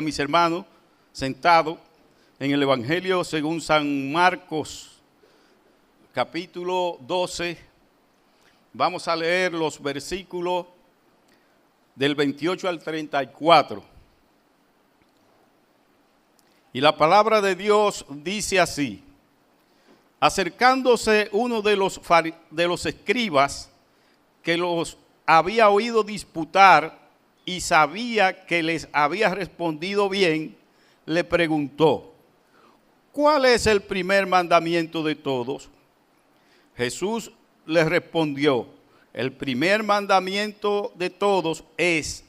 Mis hermanos, sentados en el Evangelio según San Marcos, capítulo 12, vamos a leer los versículos del 28 al 34. Y la palabra de Dios dice así: acercándose uno de los escribas que los había oído disputar y sabía que les había respondido bien, le preguntó: ¿cuál es el primer mandamiento de todos? Jesús le respondió: el primer mandamiento de todos es: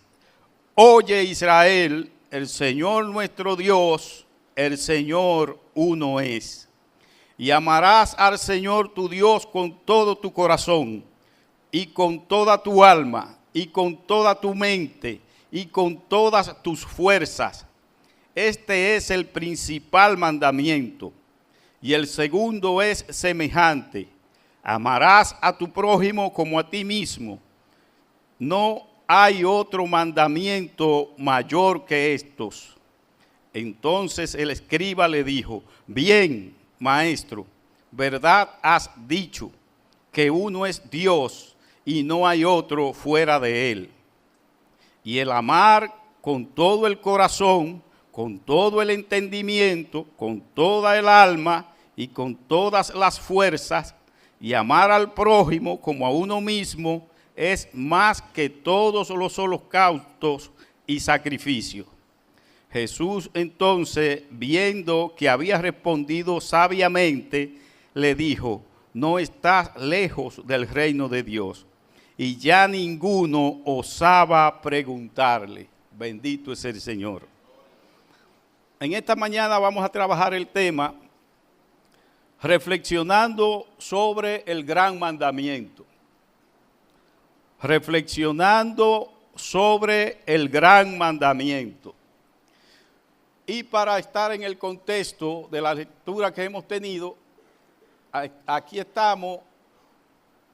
oye Israel, el Señor nuestro Dios, el Señor uno es. Y amarás al Señor tu Dios con todo tu corazón, y con toda tu alma, y con toda tu mente, y con todas tus fuerzas. Este es el principal mandamiento. Y el segundo es semejante: amarás a tu prójimo como a ti mismo. No hay otro mandamiento mayor que estos. Entonces el escriba le dijo: bien, maestro, verdad has dicho, que uno es Dios y no hay otro fuera de él. Y el amar con todo el corazón, con todo el entendimiento, con toda el alma y con todas las fuerzas, y amar al prójimo como a uno mismo, es más que todos los holocaustos y sacrificios. Jesús entonces, viendo que había respondido sabiamente, le dijo: no estás lejos del reino de Dios. Y ya ninguno osaba preguntarle. Bendito es el Señor. En esta mañana vamos a trabajar el tema reflexionando sobre el gran mandamiento. Reflexionando sobre el gran mandamiento. Y para estar en el contexto de la lectura que hemos tenido, aquí estamos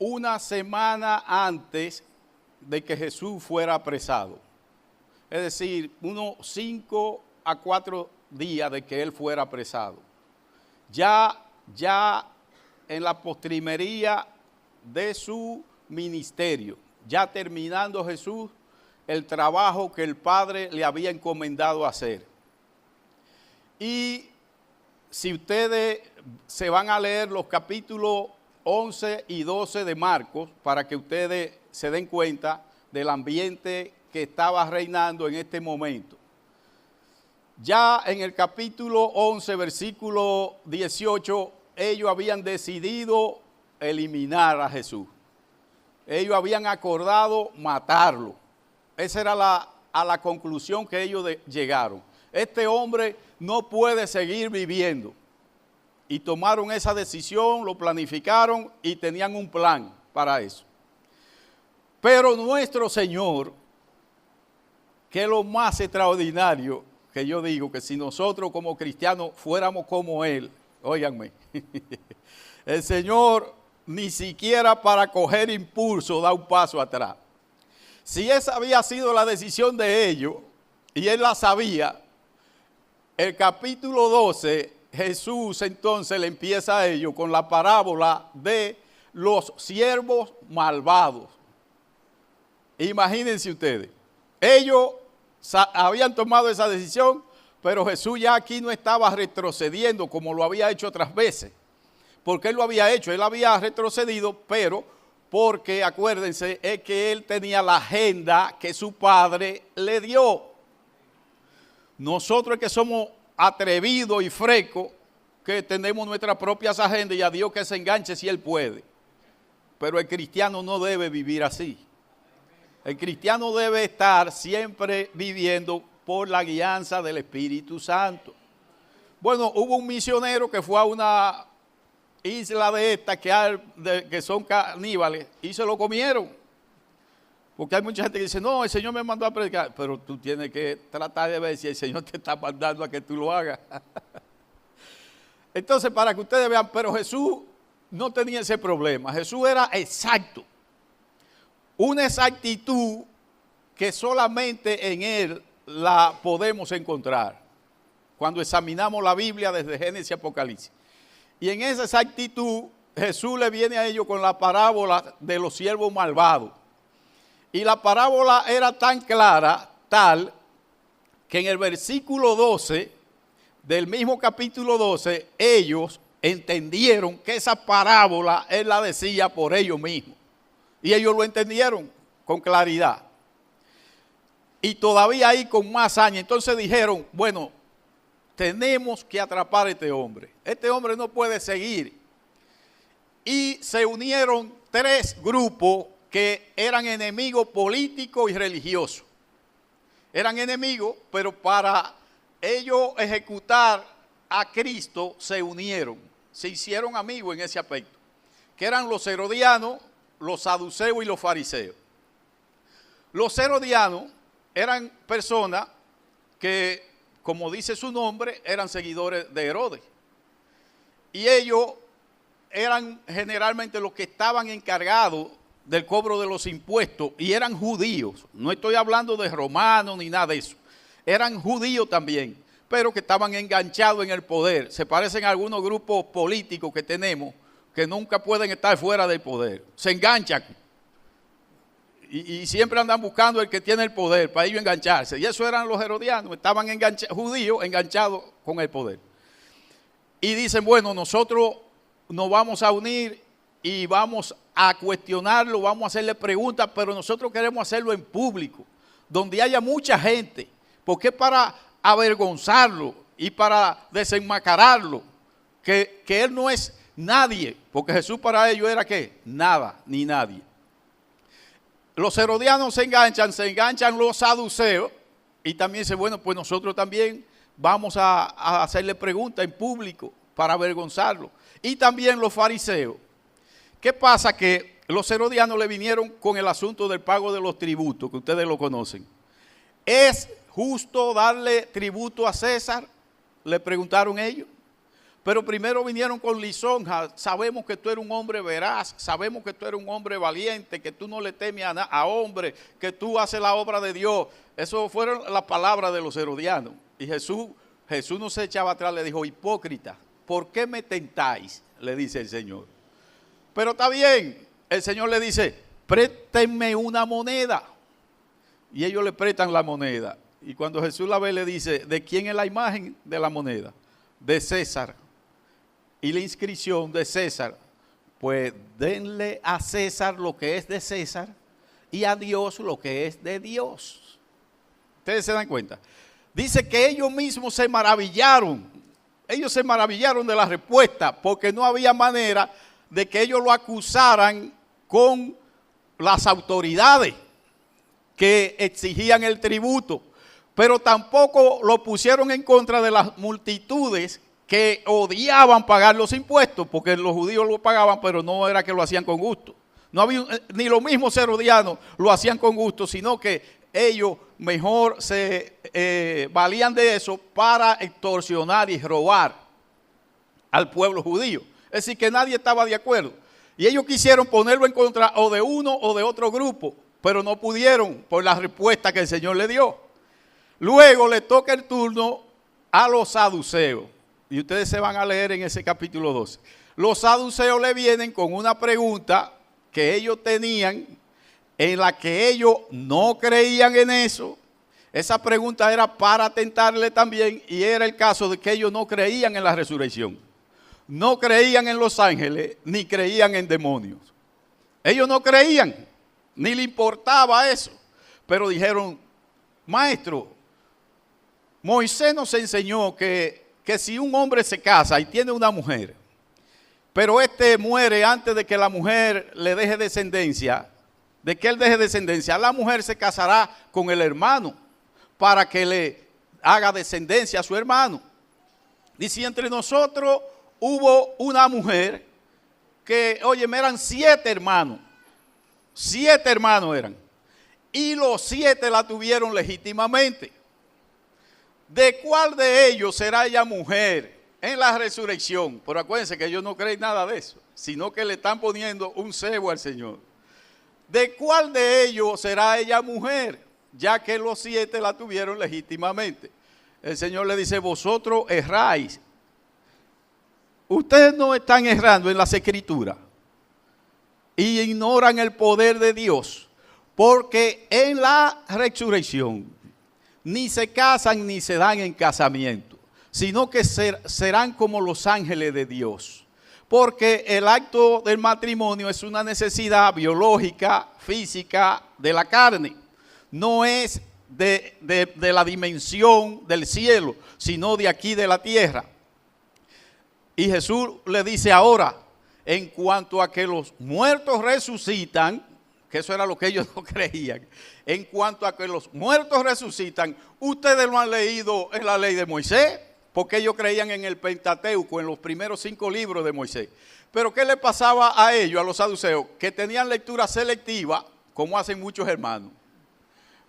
una semana antes de que Jesús fuera apresado. Es decir, unos 5 a 4 días de que él fuera apresado. Ya en la postrimería de su ministerio, ya terminando Jesús el trabajo que el Padre le había encomendado hacer. Y si ustedes se van a leer los capítulos 11 y 12 de Marcos, para que ustedes se den cuenta del ambiente que estaba reinando en este momento. Ya en el capítulo 11, versículo 18, ellos habían decidido eliminar a Jesús. Ellos habían acordado matarlo. Esa era a la conclusión que ellos llegaron. Este hombre no puede seguir viviendo. Y tomaron esa decisión, lo planificaron y tenían un plan para eso. Pero nuestro Señor, que es lo más extraordinario, que yo digo, que si nosotros como cristianos fuéramos como Él, óiganme, el Señor ni siquiera para coger impulso da un paso atrás. Si esa había sido la decisión de ellos, y Él la sabía, el capítulo 12, Jesús entonces le empieza a ellos con la parábola de los siervos malvados. Imagínense ustedes, ellos habían tomado esa decisión, pero Jesús ya aquí no estaba retrocediendo como lo había hecho otras veces. Porque Él lo había hecho, Él había retrocedido, pero porque, acuérdense, es que Él tenía la agenda que su Padre le dio. Nosotros que somos atrevidos y frescos, que tenemos nuestras propias agendas y a Dios que se enganche si Él puede. Pero el cristiano no debe vivir así. El cristiano debe estar siempre viviendo por la guianza del Espíritu Santo. Bueno, hubo un misionero que fue a una isla de estas que son caníbales y se lo comieron. Porque hay mucha gente que dice: no, el Señor me mandó a predicar. Pero tú tienes que tratar de ver si el Señor te está mandando a que tú lo hagas. Entonces, para que ustedes vean, pero Jesús no tenía ese problema. Jesús era exacto. Una exactitud que solamente en Él la podemos encontrar cuando examinamos la Biblia desde Génesis a Apocalipsis. Y en esa exactitud Jesús le viene a ellos con la parábola de los siervos malvados. Y la parábola era tan clara, tal, que en el versículo 12 del mismo capítulo 12, ellos entendieron que esa parábola él la decía por ellos mismos. Y ellos lo entendieron con claridad. Y todavía ahí con más saña. Entonces dijeron, bueno, tenemos que atrapar a este hombre. Este hombre no puede seguir. Y se unieron 3 grupos que eran enemigos políticos y religiosos. Eran enemigos, pero para ellos ejecutar a Cristo se unieron. Se hicieron amigos en ese aspecto. Que eran los herodianos, los saduceos y los fariseos. Los herodianos eran personas que, como dice su nombre, eran seguidores de Herodes. Y ellos eran generalmente los que estaban encargados del cobro de los impuestos y eran judíos. No estoy hablando de romanos ni nada de eso. Eran judíos también, pero que estaban enganchados en el poder. Se parecen a algunos grupos políticos que tenemos que nunca pueden estar fuera del poder. Se enganchan. Y siempre andan buscando el que tiene el poder para ellos engancharse. Y eso eran los herodianos, estaban judíos enganchados con el poder. Y dicen, bueno, nosotros nos vamos a unir y vamos a cuestionarlo, vamos a hacerle preguntas, pero nosotros queremos hacerlo en público, donde haya mucha gente, porque es para avergonzarlo y para desenmascararlo, que él no es nadie, porque Jesús para ellos era ¿qué? Nada, ni nadie. Los herodianos se enganchan los saduceos y también dicen, bueno, pues nosotros también vamos a hacerle preguntas en público para avergonzarlo. Y también los fariseos. ¿Qué pasa? Que los herodianos le vinieron con el asunto del pago de los tributos, que ustedes lo conocen. ¿Es justo darle tributo a César? Le preguntaron ellos. Pero primero vinieron con lisonja. Sabemos que tú eres un hombre veraz, sabemos que tú eres un hombre valiente, que tú no le temes a hombre, que tú haces la obra de Dios. Eso fueron las palabras de los herodianos. Y Jesús no se echaba atrás, le dijo, hipócrita, ¿por qué me tentáis? Le dice el Señor. Pero está bien, el Señor le dice, préstenme una moneda. Y ellos le prestan la moneda. Y cuando Jesús la ve, le dice, ¿de quién es la imagen de la moneda? De César. Y la inscripción de César, pues denle a César lo que es de César y a Dios lo que es de Dios. ¿Ustedes se dan cuenta? Dice que ellos mismos se maravillaron. Ellos se maravillaron de la respuesta porque no había manera de que ellos lo acusaran con las autoridades que exigían el tributo. Pero tampoco lo pusieron en contra de las multitudes que odiaban pagar los impuestos, porque los judíos lo pagaban, pero no era que lo hacían con gusto. No había, ni los mismos herodianos lo hacían con gusto, sino que ellos mejor se valían de eso para extorsionar y robar al pueblo judío. Es decir, que nadie estaba de acuerdo. Y ellos quisieron ponerlo en contra o de uno o de otro grupo, pero no pudieron por la respuesta que el Señor le dio. Luego le toca el turno a los saduceos. Y ustedes se van a leer en ese capítulo 12. Los saduceos le vienen con una pregunta que ellos tenían, en la que ellos no creían en eso. Esa pregunta era para tentarle también, y era el caso de que ellos no creían en la resurrección. No creían en los ángeles, ni creían en demonios. Ellos no creían, ni le importaba eso. Pero dijeron, maestro, Moisés nos enseñó que si un hombre se casa y tiene una mujer, pero este muere antes de que la mujer le deje descendencia, de que él deje descendencia, la mujer se casará con el hermano para que le haga descendencia a su hermano. Dice, entre nosotros hubo una mujer que, oye, eran 7 hermanos. 7 hermanos eran. Y los 7 la tuvieron legítimamente. ¿De cuál de ellos será ella mujer en la resurrección? Pero acuérdense que ellos no creen nada de eso, sino que le están poniendo un cebo al Señor. ¿De cuál de ellos será ella mujer? ya que los 7 la tuvieron legítimamente. El Señor le dice, vosotros erráis. Ustedes no están errando en las Escrituras y ignoran el poder de Dios, porque en la resurrección ni se casan ni se dan en casamiento, sino que serán como los ángeles de Dios. Porque el acto del matrimonio es una necesidad biológica, física de la carne. No es de la dimensión del cielo, sino de aquí de la tierra. Y Jesús le dice ahora, en cuanto a que los muertos resucitan, que eso era lo que ellos no creían, en cuanto a que los muertos resucitan, ustedes lo han leído en la ley de Moisés, porque ellos creían en el Pentateuco, en los primeros 5 libros de Moisés. Pero ¿qué le pasaba a ellos, a los saduceos? Que tenían lectura selectiva, como hacen muchos hermanos.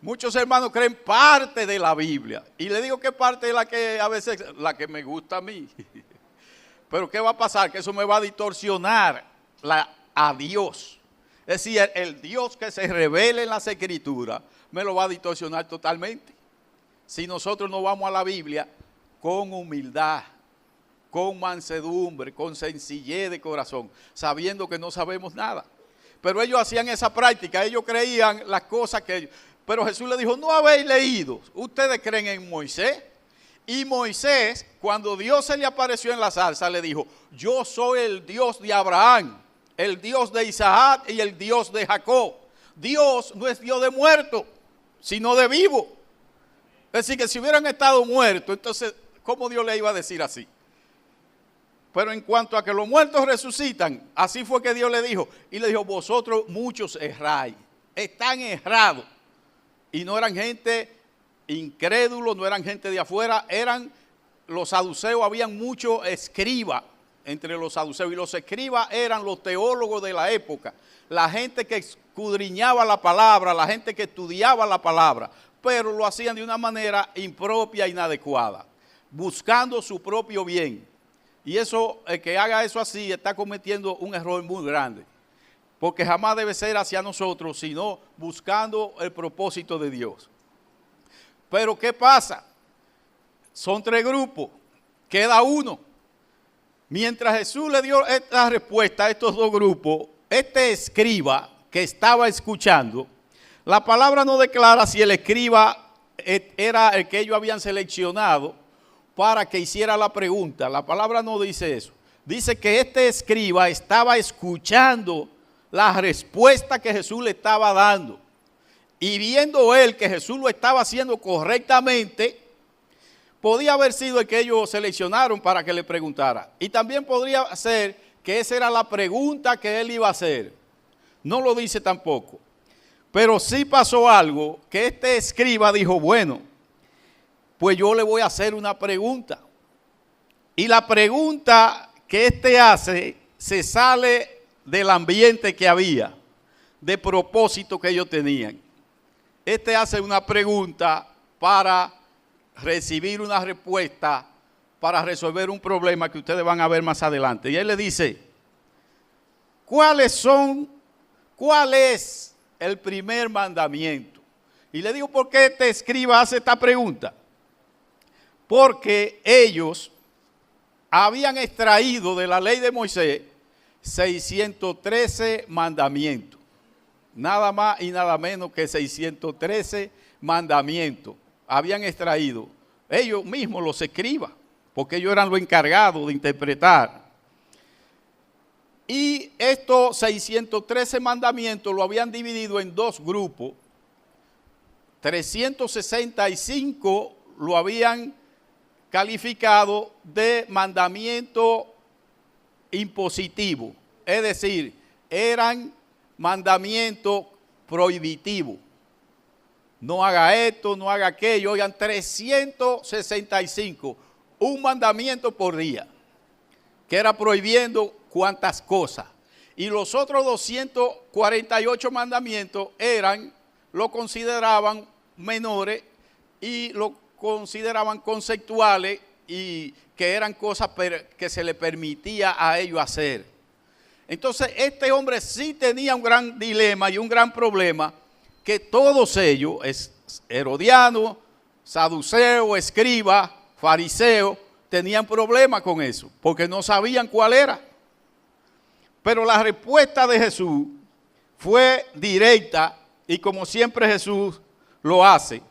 Muchos hermanos creen parte de la Biblia. Y le digo que parte es la que a veces, la que me gusta a mí. Pero ¿qué va a pasar? Que eso me va a distorsionar a Dios. Es decir, el Dios que se revela en las Escrituras me lo va a distorsionar totalmente. Si nosotros no vamos a la Biblia con humildad, con mansedumbre, con sencillez de corazón, sabiendo que no sabemos nada. Pero ellos hacían esa práctica, ellos creían las cosas que ellos... Pero Jesús le dijo, no habéis leído, ustedes creen en Moisés. Y Moisés, cuando Dios se le apareció en la zarza, le dijo, yo soy el Dios de Abraham, el Dios de Isaac y el Dios de Jacob. Dios no es Dios de muertos, sino de vivos. Es decir, que si hubieran estado muertos, entonces, ¿cómo Dios le iba a decir así? Pero en cuanto a que los muertos resucitan, así fue que Dios le dijo. Y le dijo, vosotros muchos erráis, están errados. Y no eran gente incrédulos, no eran gente de afuera, eran los saduceos, habían muchos escribas entre los saduceos. Y los escribas eran los teólogos de la época, la gente que escudriñaba la palabra, la gente que estudiaba la palabra, pero lo hacían de una manera impropia e inadecuada, buscando su propio bien. Y eso, el que haga eso así, está cometiendo un error muy grande, porque jamás debe ser hacia nosotros, sino buscando el propósito de Dios. Pero ¿qué pasa? Son 3 grupos, queda uno. Mientras Jesús le dio esta respuesta a estos 2 grupos, este escriba que estaba escuchando, la palabra no declara si el escriba era el que ellos habían seleccionado para que hiciera la pregunta. La palabra no dice eso. Dice que este escriba estaba escuchando la respuesta que Jesús le estaba dando. Y viendo él que Jesús lo estaba haciendo correctamente, podía haber sido el que ellos seleccionaron para que le preguntara. Y también podría ser que esa era la pregunta que él iba a hacer. No lo dice tampoco. Pero sí pasó algo, que este escriba dijo, bueno, pues yo le voy a hacer una pregunta. Y la pregunta que este hace se sale del ambiente que había, de propósito que ellos tenían. Este hace una pregunta para recibir una respuesta, para resolver un problema que ustedes van a ver más adelante. Y él le dice, ¿cuál es el primer mandamiento? Y le digo, ¿por qué este escriba hace esta pregunta? Porque ellos habían extraído de la ley de Moisés 613 mandamientos. Nada más y nada menos que 613 mandamientos habían extraído. Ellos mismos los escribas, porque ellos eran los encargados de interpretar. Y estos 613 mandamientos lo habían dividido en 2 grupos. 365 lo habían calificado de mandamiento impositivo, es decir, eran mandamientos prohibitivos. No haga esto, no haga aquello. Oigan, 365, un mandamiento por día, que era prohibiendo cuantas cosas. Y los otros 248 mandamientos lo consideraban menores y lo consideraban conceptuales y que eran cosas que se le permitía a ellos hacer. Entonces este hombre sí tenía un gran dilema y un gran problema, que todos ellos, herodianos, saduceos, escribas, fariseos, tenían problemas con eso, porque no sabían cuál era. Pero la respuesta de Jesús fue directa, y como siempre Jesús lo hace.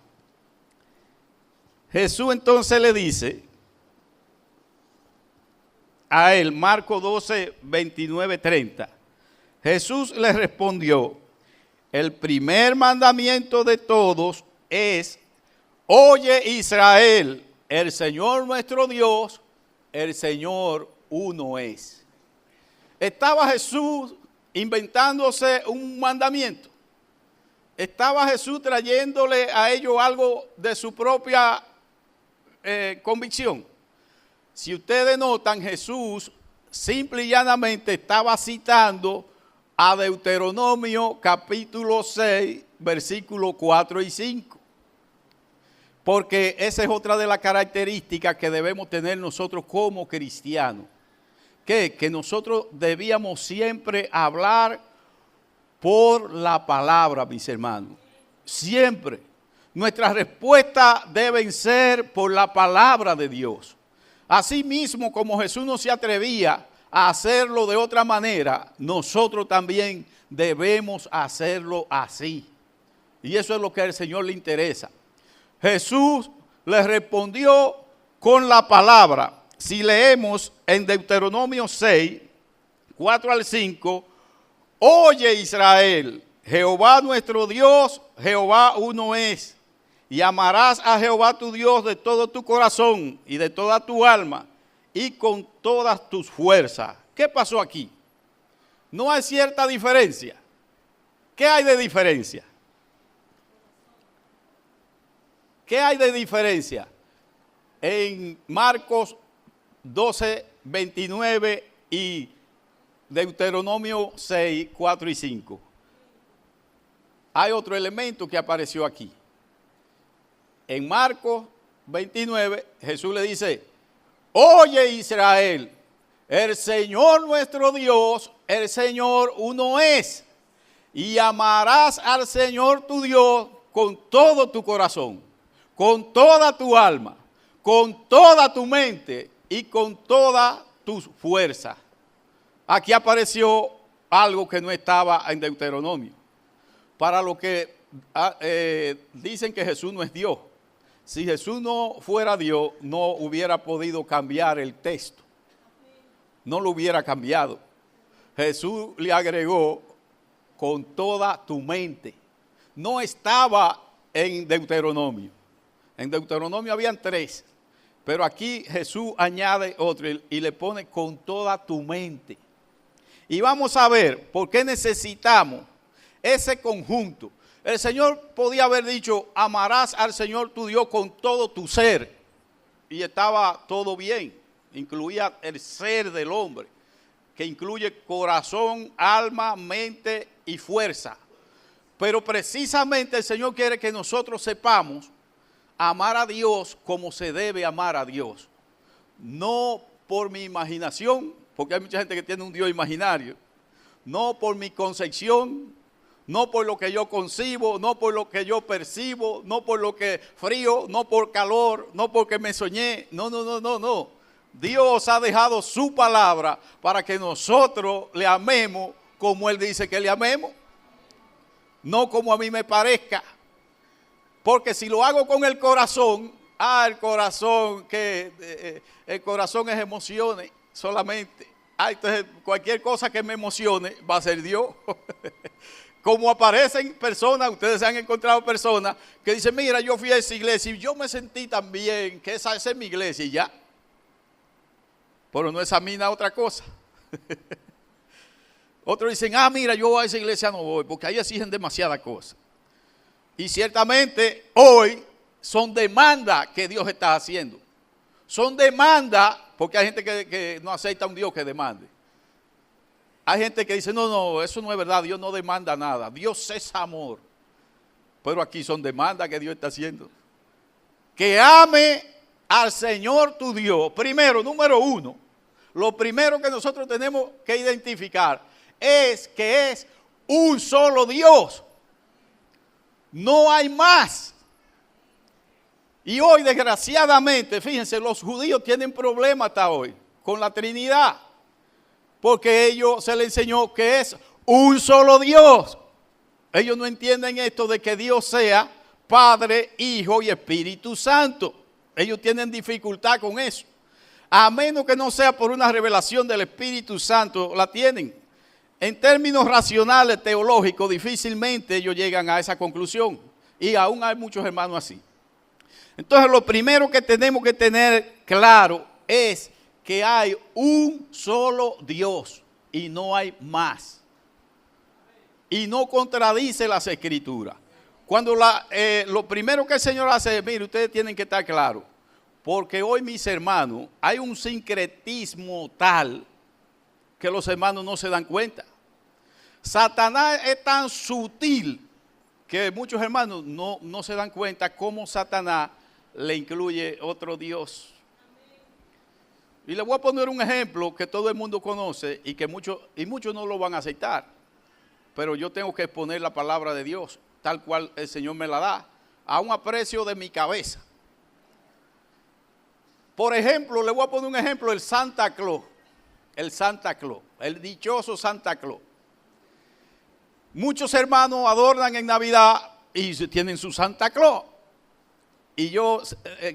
Jesús entonces le dice a él, Marcos 12, 29, 30. Jesús le respondió: el primer mandamiento de todos es: oye Israel, el Señor nuestro Dios, el Señor uno es. ¿Estaba Jesús inventándose un mandamiento? ¿Estaba Jesús trayéndole a ellos algo de su propia convicción? Si ustedes notan, Jesús simple y llanamente estaba citando a Deuteronomio capítulo 6, versículos 4 y 5. Porque esa es otra de las características que debemos tener nosotros como cristianos. Que nosotros debíamos siempre hablar por la palabra, mis hermanos. Siempre. Nuestras respuestas deben ser por la palabra de Dios. Asimismo, como Jesús no se atrevía a hacerlo de otra manera, nosotros también debemos hacerlo así. Y eso es lo que al Señor le interesa. Jesús le respondió con la palabra. Si leemos en Deuteronomio 6, 4 al 5, oye Israel, Jehová nuestro Dios, Jehová uno es. Y amarás a Jehová tu Dios de todo tu corazón y de toda tu alma y con todas tus fuerzas. ¿Qué pasó aquí? No hay cierta diferencia. ¿Qué hay de diferencia? ¿Qué hay de diferencia? En Marcos 12, 29 y Deuteronomio 6, 4 y 5. Hay otro elemento que apareció aquí. En Marcos 29, Jesús le dice: oye Israel, el Señor nuestro Dios, el Señor uno es. Y amarás al Señor tu Dios con todo tu corazón, con toda tu alma, con toda tu mente y con todas tus fuerzas. Aquí apareció algo que no estaba en Deuteronomio. Para los que dicen que Jesús no es Dios. Si Jesús no fuera Dios, no hubiera podido cambiar el texto. No lo hubiera cambiado. Jesús le agregó con toda tu mente. No estaba en Deuteronomio. En Deuteronomio habían 3. Pero aquí Jesús añade otro y le pone con toda tu mente. Y vamos a ver por qué necesitamos ese conjunto. El Señor podía haber dicho: amarás al Señor tu Dios con todo tu ser. Y estaba todo bien. Incluía el ser del hombre, que incluye corazón, alma, mente y fuerza. Pero precisamente el Señor quiere que nosotros sepamos amar a Dios como se debe amar a Dios. No por mi imaginación, porque hay mucha gente que tiene un Dios imaginario. No por mi concepción, no por lo que yo concibo, no por lo que yo percibo, no por lo que frío, no por calor, no porque me soñé. No. Dios ha dejado su palabra para que nosotros le amemos como Él dice que le amemos. No como a mí me parezca. Porque si lo hago con el corazón, el corazón es emociones solamente. Entonces cualquier cosa que me emocione va a ser Dios. Como aparecen personas, ustedes se han encontrado personas que dicen: mira, yo fui a esa iglesia y yo me sentí tan bien, que esa es mi iglesia y ya. Pero no examina otra cosa. Otros dicen: mira, yo a esa iglesia no voy porque ahí exigen demasiadas cosas. Y ciertamente hoy son demandas que Dios está haciendo. Son demandas, porque hay gente que no acepta a un Dios que demande. Hay gente que dice: no, eso no es verdad, Dios no demanda nada, Dios es amor. Pero aquí son demandas que Dios está haciendo. Que ame al Señor tu Dios. Primero, número 1, lo primero que nosotros tenemos que identificar es que es un solo Dios. No hay más. Y hoy, desgraciadamente, fíjense, los judíos tienen problemas hasta hoy con la Trinidad, porque ellos se les enseñó que es un solo Dios. Ellos no entienden esto de que Dios sea Padre, Hijo y Espíritu Santo. Ellos tienen dificultad con eso. A menos que no sea por una revelación del Espíritu Santo, la tienen. En términos racionales, teológicos, difícilmente ellos llegan a esa conclusión. Y aún hay muchos hermanos así. Entonces, lo primero que tenemos que tener claro es que hay un solo Dios y no hay más. Y no contradice las Escrituras. Cuando lo primero que el Señor hace, mire, ustedes tienen que estar claros, porque hoy, mis hermanos, hay un sincretismo tal que los hermanos no se dan cuenta. Satanás es tan sutil que muchos hermanos no se dan cuenta cómo Satanás le incluye otro Dios. Y le voy a poner un ejemplo que todo el mundo conoce y que muchos no lo van a aceptar. Pero yo tengo que exponer la palabra de Dios, tal cual el Señor me la da, a un aprecio de mi cabeza. Por ejemplo, le voy a poner un ejemplo, el Santa Claus, el dichoso Santa Claus. Muchos hermanos adornan en Navidad y tienen su Santa Claus. Y yo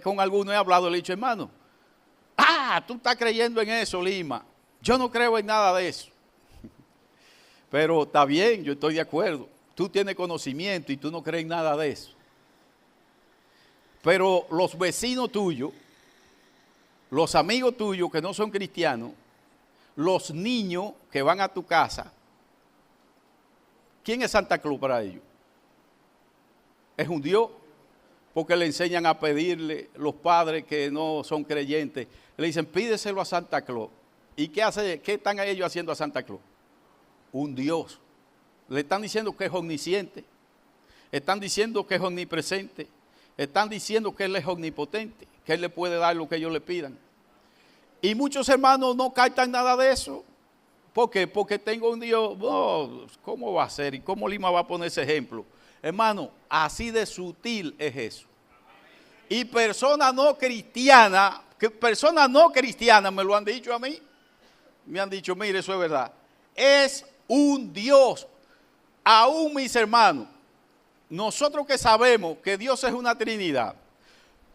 con algunos he hablado, le he dicho, hermano, tú estás creyendo en eso, Lima. Yo no creo en nada de eso. Pero está bien, yo estoy de acuerdo. Tú tienes conocimiento y tú no crees en nada de eso. Pero los vecinos tuyos, los amigos tuyos que no son cristianos, los niños que van a tu casa, ¿quién es Santa Claus para ellos? Es un Dios, porque le enseñan a pedirle los padres que no son creyentes. Le dicen, pídeselo a Santa Claus. ¿Y qué están ellos haciendo a Santa Claus? Un Dios. Le están diciendo que es omnisciente. Están diciendo que es omnipresente. Están diciendo que Él es omnipotente, que Él le puede dar lo que ellos le pidan. Y muchos hermanos no captan nada de eso. ¿Por qué? Porque tengo un Dios. Oh, ¿cómo va a ser? ¿Y cómo Lima va a poner ese ejemplo? Hermano, así de sutil es eso. Y personas no cristianas me lo han dicho a mí. Me han dicho, mire, eso es verdad. Es un Dios. Aún, mis hermanos, nosotros que sabemos que Dios es una Trinidad,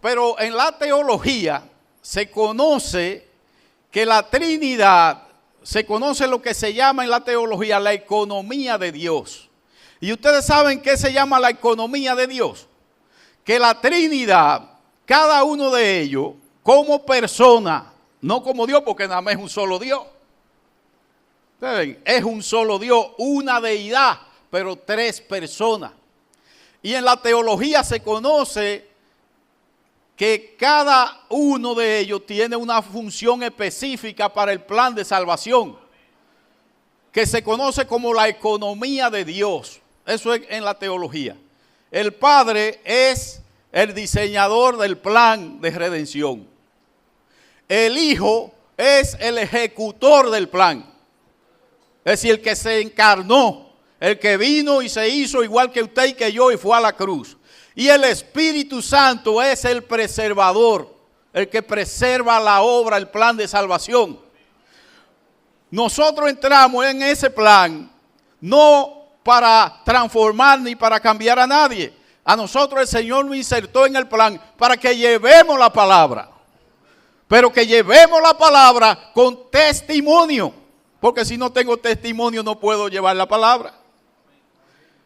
pero en la teología se conoce que la Trinidad, se conoce lo que se llama en la teología la economía de Dios. Y ustedes saben qué se llama la economía de Dios. Que la Trinidad, cada uno de ellos, como persona, no como Dios, porque nada más es un solo Dios. ¿Saben? Es un solo Dios, una deidad, pero tres personas. Y en la teología se conoce que cada uno de ellos tiene una función específica para el plan de salvación, que se conoce como la economía de Dios. Eso es en la teología. El Padre es el diseñador del plan de redención. El Hijo es el ejecutor del plan. Es decir, el que se encarnó, el que vino y se hizo igual que usted y que yo y fue a la cruz. Y el Espíritu Santo es el preservador, el que preserva la obra, el plan de salvación. Nosotros entramos en ese plan no para transformar ni para cambiar a nadie. A nosotros el Señor nos insertó en el plan para que llevemos la palabra. Pero que llevemos la palabra con testimonio. Porque si no tengo testimonio no puedo llevar la palabra.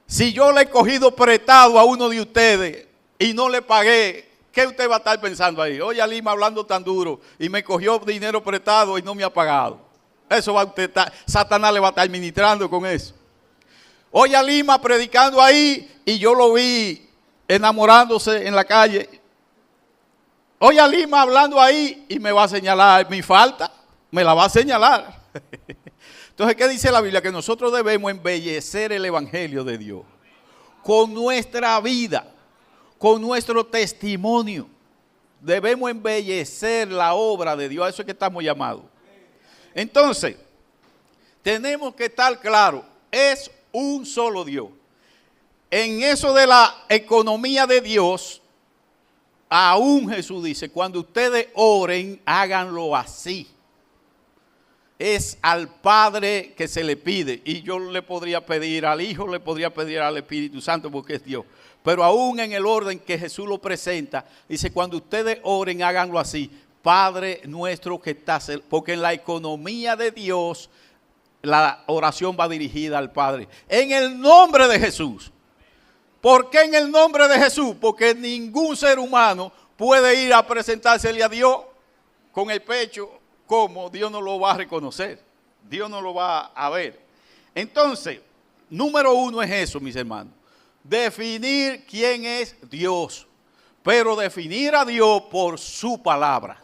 Si yo le he cogido prestado a uno de ustedes y no le pagué, ¿qué usted va a estar pensando ahí? Oye, a Lima hablando tan duro y me cogió dinero prestado y no me ha pagado. Eso va usted Satanás le va a estar ministrando con eso. Oye, a Lima predicando ahí y yo lo vi enamorándose en la calle. Oye, a Lima hablando ahí y me va a señalar mi falta, me la va a señalar. Entonces, ¿qué dice la Biblia? Que nosotros debemos embellecer el Evangelio de Dios con nuestra vida, con nuestro testimonio. Debemos embellecer la obra de Dios. A eso es que estamos llamados. Entonces, tenemos que estar claros, es un solo Dios. En eso de la economía de Dios, aún Jesús dice, cuando ustedes oren, háganlo así. Es al Padre que se le pide. Y yo le podría pedir al Hijo, le podría pedir al Espíritu Santo porque es Dios. Pero aún en el orden que Jesús lo presenta, dice, cuando ustedes oren, háganlo así. Padre nuestro que estás, porque en la economía de Dios, la oración va dirigida al Padre. En el nombre de Jesús. ¿Por qué en el nombre de Jesús? Porque ningún ser humano puede ir a presentársele a Dios con el pecho. ¿Cómo? Dios no lo va a reconocer. Dios no lo va a ver. Entonces, número uno es eso, mis hermanos. Definir quién es Dios. Pero definir a Dios por su palabra.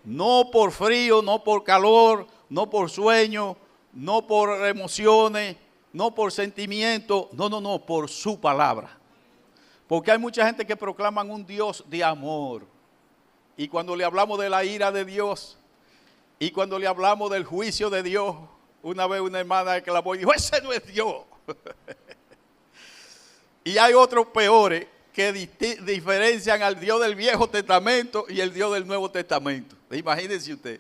No por frío, no por calor, no por sueño, no por emociones, no por sentimiento. No, por su palabra. Porque hay mucha gente que proclaman un Dios de amor. Y cuando le hablamos de la ira de Dios, y cuando le hablamos del juicio de Dios, una vez una hermana que la voy dijo, ese no es Dios. Y hay otros peores que diferencian al Dios del Viejo Testamento y el Dios del Nuevo Testamento. Imagínense usted,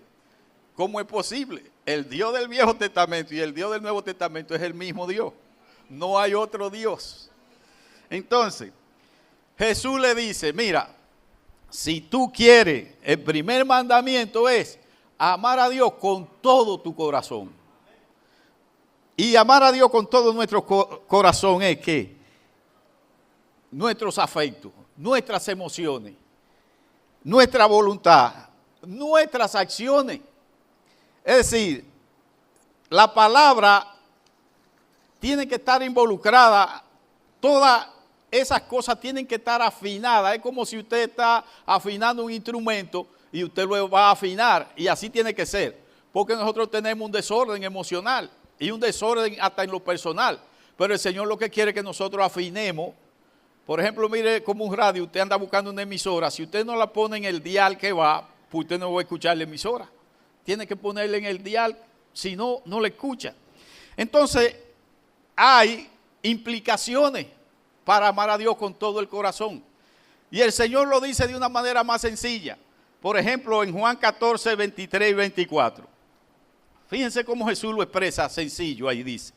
¿cómo es posible? El Dios del Viejo Testamento y el Dios del Nuevo Testamento es el mismo Dios. No hay otro Dios. Entonces, Jesús le dice, mira, si tú quieres, el primer mandamiento es amar a Dios con todo tu corazón. Y amar a Dios con todo nuestro corazón es que nuestros afectos, nuestras emociones, nuestra voluntad, nuestras acciones. Es decir, la palabra tiene que estar involucrada, todas esas cosas tienen que estar afinadas. Es como si usted está afinando un instrumento y usted luego va a afinar, y así tiene que ser, porque nosotros tenemos un desorden emocional y un desorden hasta en lo personal, pero el Señor lo que quiere es que nosotros afinemos. Por ejemplo, mire como un radio, usted anda buscando una emisora, si usted no la pone en el dial que va, pues usted no va a escuchar la emisora, tiene que ponerla en el dial, si no, no la escucha. Entonces, hay implicaciones para amar a Dios con todo el corazón, y el Señor lo dice de una manera más sencilla. Por ejemplo, en Juan 14, 23 y 24. Fíjense cómo Jesús lo expresa sencillo, ahí dice.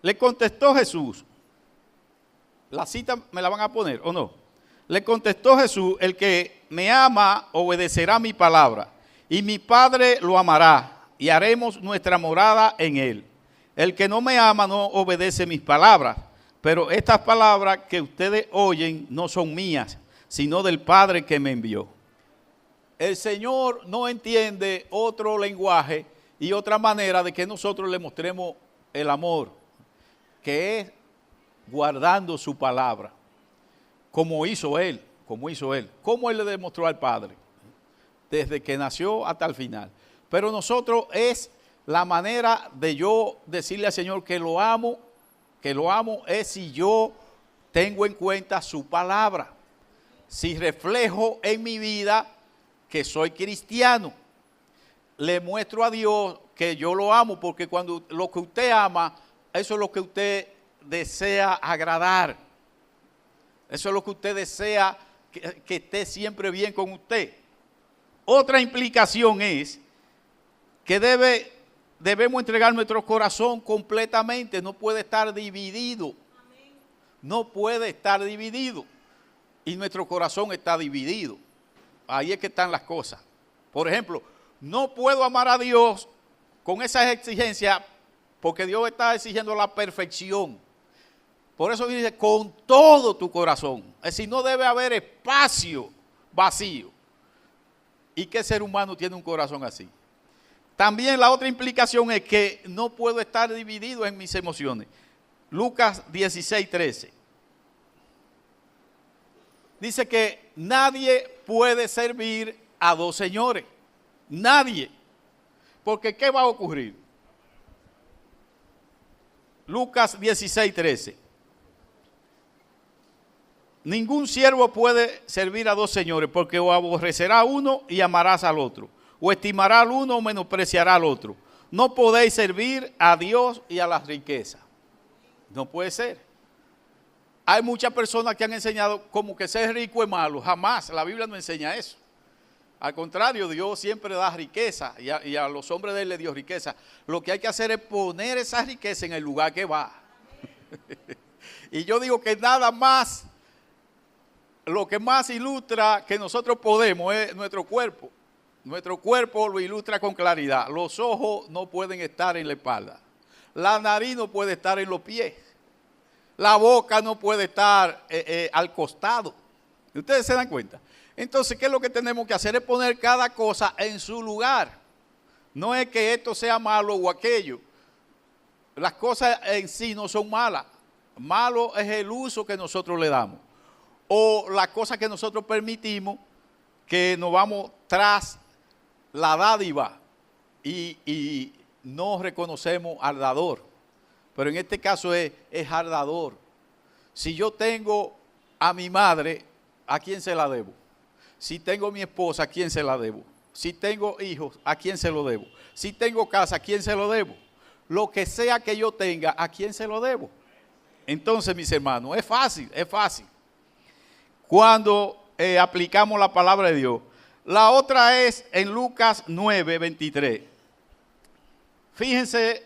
Le contestó Jesús. La cita me la van a poner, ¿o no? Le contestó Jesús, el que me ama obedecerá mi palabra, y mi Padre lo amará, y haremos nuestra morada en él. El que no me ama no obedece mis palabras, pero estas palabras que ustedes oyen no son mías, sino del Padre que me envió. El Señor no entiende otro lenguaje y otra manera de que nosotros le mostremos el amor, que es guardando su palabra, como hizo Él. ¿Cómo Él le demostró al Padre? Desde que nació hasta el final. Pero nosotros es la manera de yo decirle al Señor que lo amo es si yo tengo en cuenta su palabra. Si reflejo en mi vida que soy cristiano, le muestro a Dios que yo lo amo, porque cuando lo que usted ama, eso es lo que usted desea agradar. Eso es lo que usted desea que esté siempre bien con usted. Otra implicación es que debemos entregar nuestro corazón completamente, no puede estar dividido. No puede estar dividido. Y nuestro corazón está dividido. Ahí es que están las cosas. Por ejemplo, no puedo amar a Dios con esas exigencias porque Dios está exigiendo la perfección. Por eso dice, con todo tu corazón. Es decir, no debe haber espacio vacío. ¿Y qué ser humano tiene un corazón así? También la otra implicación es que no puedo estar dividido en mis emociones. Lucas 16, 13. Dice que nadie puede servir a dos señores. Nadie. Porque ¿qué va a ocurrir? Lucas 16, 13. Ningún siervo puede servir a dos señores, porque o aborrecerá a uno y amarás al otro, o estimará al uno o menospreciará al otro. No podéis servir a Dios y a las riquezas. No puede ser. Hay muchas personas que han enseñado como que ser rico es malo. Jamás, la Biblia no enseña eso. Al contrario, Dios siempre da riqueza y a los hombres de Él le dio riqueza. Lo que hay que hacer es poner esa riqueza en el lugar que va. Y yo digo que nada más, lo que más ilustra que nosotros podemos es nuestro cuerpo. Nuestro cuerpo lo ilustra con claridad. Los ojos no pueden estar en la espalda. La nariz no puede estar en los pies. La boca no puede estar al costado. ¿Ustedes se dan cuenta? Entonces, ¿qué es lo que tenemos que hacer? Es poner cada cosa en su lugar. No es que esto sea malo o aquello. Las cosas en sí no son malas. Malo es el uso que nosotros le damos. O las cosas que nosotros permitimos que nos vamos tras la dádiva y no reconocemos al dador. Pero en este caso es al dador. Si yo tengo a mi madre, ¿a quién se la debo? Si tengo a mi esposa, ¿a quién se la debo? Si tengo hijos, ¿a quién se lo debo? Si tengo casa, ¿a quién se lo debo? Lo que sea que yo tenga, ¿a quién se lo debo? Entonces, mis hermanos, es fácil, es fácil. Cuando aplicamos la palabra de Dios. La otra es en Lucas 9, 23. Fíjense,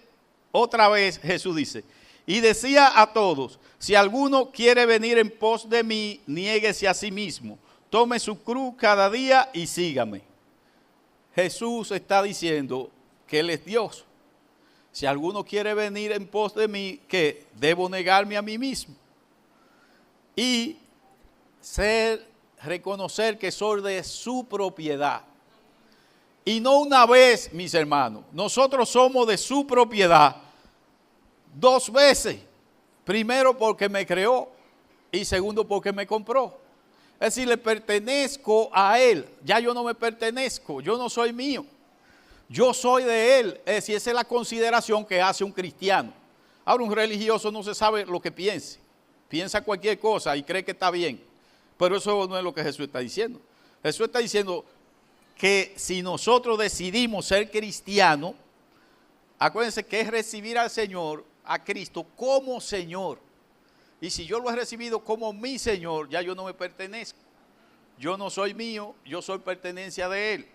otra vez Jesús dice, y decía a todos, si alguno quiere venir en pos de mí, niéguese a sí mismo, tome su cruz cada día y sígame. Jesús está diciendo que Él es Dios. Si alguno quiere venir en pos de mí, que debo negarme a mí mismo y reconocer que soy de su propiedad. Y no una vez, mis hermanos, nosotros somos de su propiedad 2 veces. Primero porque me creó y segundo porque me compró. Es decir, le pertenezco a Él. Ya yo no me pertenezco, yo no soy mío. Yo soy de Él. Es decir, esa es la consideración que hace un cristiano. Ahora, un religioso no se sabe lo que piense. Piensa cualquier cosa y cree que está bien. Pero eso no es lo que Jesús está diciendo. Jesús está diciendo que si nosotros decidimos ser cristianos, acuérdense que es recibir al Señor, a Cristo, como Señor. Y si yo lo he recibido como mi Señor, ya yo no me pertenezco. Yo no soy mío, yo soy pertenencia de Él.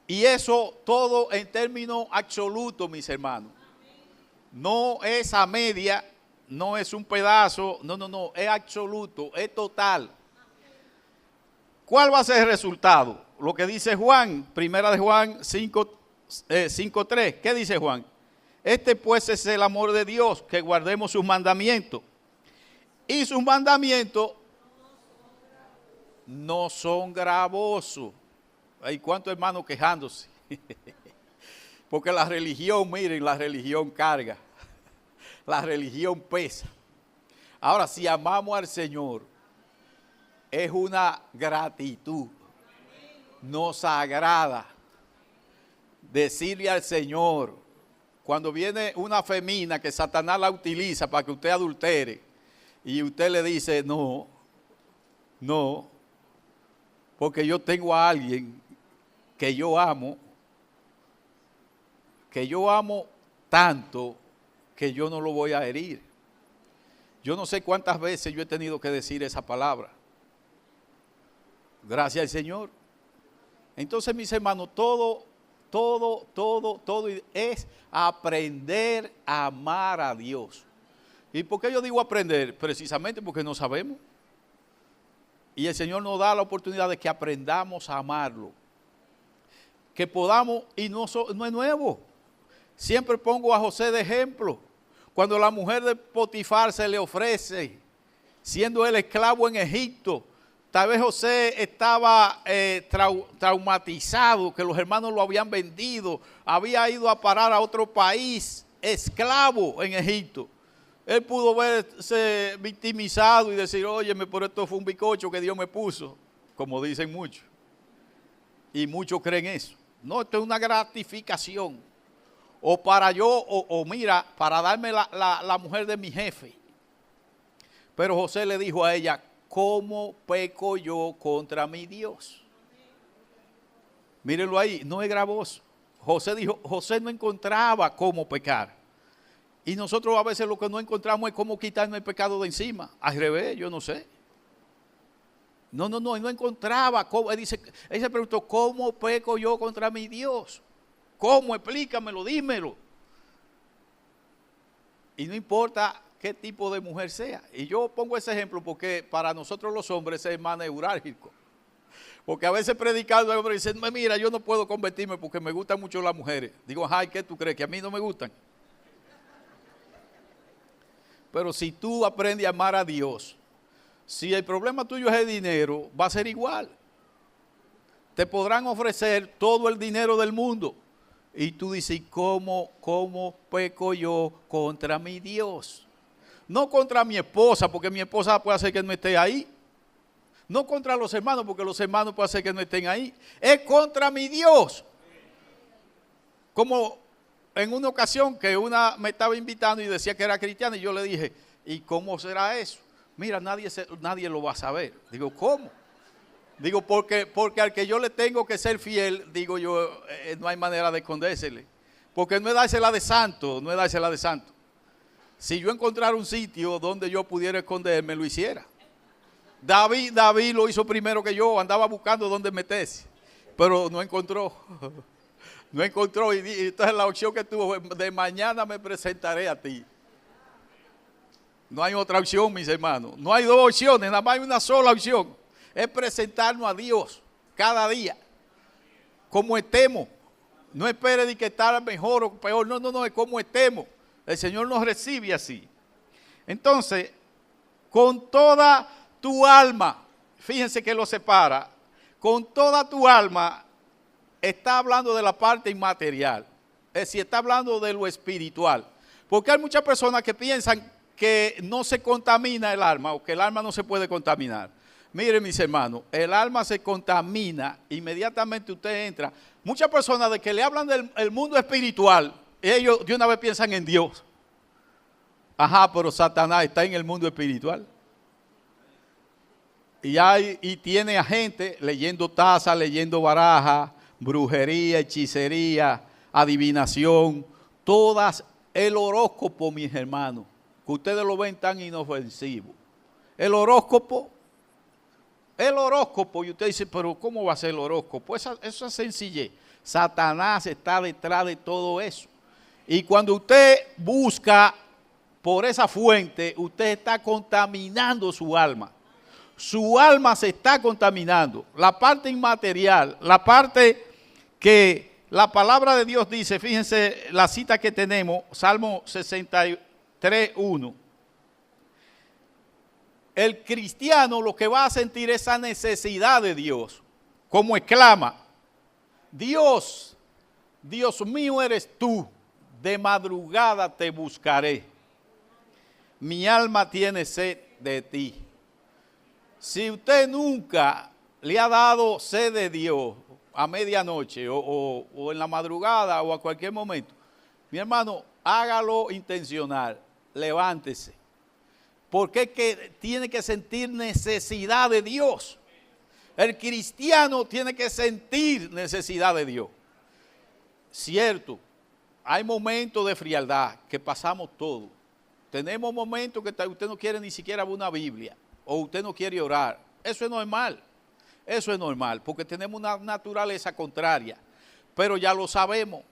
Y eso todo en términos absolutos, mis hermanos. No es a media, no es un pedazo, no, es absoluto, es total. ¿Cuál va a ser el resultado? Lo que dice Juan, primera de Juan 5:3. ¿Qué dice Juan? Este pues es el amor de Dios, que guardemos sus mandamientos. Y sus mandamientos no son gravosos. Hay cuántos hermanos quejándose. Porque la religión, miren, la religión carga. La religión pesa. Ahora, si amamos al Señor, es una gratitud. Nos agrada decirle al Señor, cuando viene una femina que Satanás la utiliza para que usted adultere, y usted le dice, no, porque yo tengo a alguien que yo amo tanto que yo no lo voy a herir. Yo no sé cuántas veces yo he tenido que decir esa palabra. Gracias al Señor. Entonces, mis hermanos, todo es aprender a amar a Dios. ¿Y por qué yo digo aprender? Precisamente porque no sabemos. Y el Señor nos da la oportunidad de que aprendamos a amarlo. Que podamos, y no es nuevo. Siempre pongo a José de ejemplo. Cuando la mujer de Potifar se le ofrece, siendo él esclavo en Egipto, tal vez José estaba traumatizado, que los hermanos lo habían vendido, había ido a parar a otro país, esclavo en Egipto. Él pudo verse victimizado y decir, óyeme, pero esto fue un bizcocho que Dios me puso, como dicen muchos. Y muchos creen eso. No, esto es una gratificación. O para yo, o mira, para darme la mujer de mi jefe. Pero José le dijo a ella, ¿cómo peco yo contra mi Dios? Mírenlo ahí, no es gravoso. José dijo, José no encontraba cómo pecar. Y nosotros a veces lo que no encontramos es cómo quitarnos el pecado de encima. Al revés, yo no sé. No, él no encontraba. Él se preguntó, ¿cómo peco yo contra mi Dios? ¿Cómo? Explícamelo, dímelo. Y no importa qué tipo de mujer sea. Y yo pongo ese ejemplo porque para nosotros los hombres es más neurálgico. Porque a veces predicando el hombre dice, mira, yo no puedo convertirme porque me gustan mucho las mujeres. Digo, ay, ¿qué tú crees? ¿Que a mí no me gustan? Pero si tú aprendes a amar a Dios, si el problema tuyo es el dinero, va a ser igual. Te podrán ofrecer todo el dinero del mundo. Y tú dices, ¿cómo peco yo contra mi Dios? No contra mi esposa, porque mi esposa puede hacer que no esté ahí. No contra los hermanos, porque los hermanos pueden hacer que no estén ahí. Es contra mi Dios. Como en una ocasión que una me estaba invitando y decía que era cristiana y yo le dije, ¿y cómo será eso? Mira, nadie lo va a saber. Digo, ¿cómo? Digo, porque al que yo le tengo que ser fiel, digo yo, no hay manera de escondérsele. Porque no es dársela de santo, no es dársela de santo. Si yo encontrara un sitio donde yo pudiera esconderme, lo hiciera. David lo hizo primero que yo, andaba buscando dónde meterse, pero no encontró. No encontró y entonces la opción que tuvo fue, de mañana me presentaré a ti. No hay otra opción, mis hermanos. No hay dos opciones, nada más hay una sola opción. Es presentarnos a Dios cada día, como estemos. No espere de que estar mejor o peor, no, es como estemos. El Señor nos recibe así. Entonces, con toda tu alma, fíjense que lo separa, con toda tu alma, está hablando de la parte inmaterial, es decir, está hablando de lo espiritual, porque hay muchas personas que piensan que no se contamina el alma o que el alma no se puede contaminar. Miren, mis hermanos, el alma se contamina inmediatamente usted entra. Muchas personas de que le hablan del mundo espiritual, ellos de una vez piensan en Dios. Ajá, pero Satanás está en el mundo espiritual. Y tiene a gente leyendo tazas, leyendo barajas, brujería, hechicería, adivinación, todas, el horóscopo, mis hermanos, que ustedes lo ven tan inofensivo. El horóscopo, y usted dice, pero ¿cómo va a ser el horóscopo? Eso es sencillez. Satanás está detrás de todo eso. Y cuando usted busca por esa fuente, usted está contaminando su alma. Su alma se está contaminando. La parte inmaterial, la parte que la palabra de Dios dice, fíjense la cita que tenemos, Salmo 63:1. El cristiano lo que va a sentir es esa necesidad de Dios, como exclama, Dios mío eres tú, de madrugada te buscaré. Mi alma tiene sed de ti. Si usted nunca le ha dado sed de Dios a medianoche o en la madrugada o a cualquier momento, mi hermano, hágalo intencional, levántese. Porque es que tiene que sentir necesidad de Dios. El cristiano tiene que sentir necesidad de Dios. Cierto, hay momentos de frialdad que pasamos todos. Tenemos momentos que usted no quiere ni siquiera ver una Biblia o usted no quiere orar. Eso es normal. Eso es normal porque tenemos una naturaleza contraria. Pero ya lo sabemos.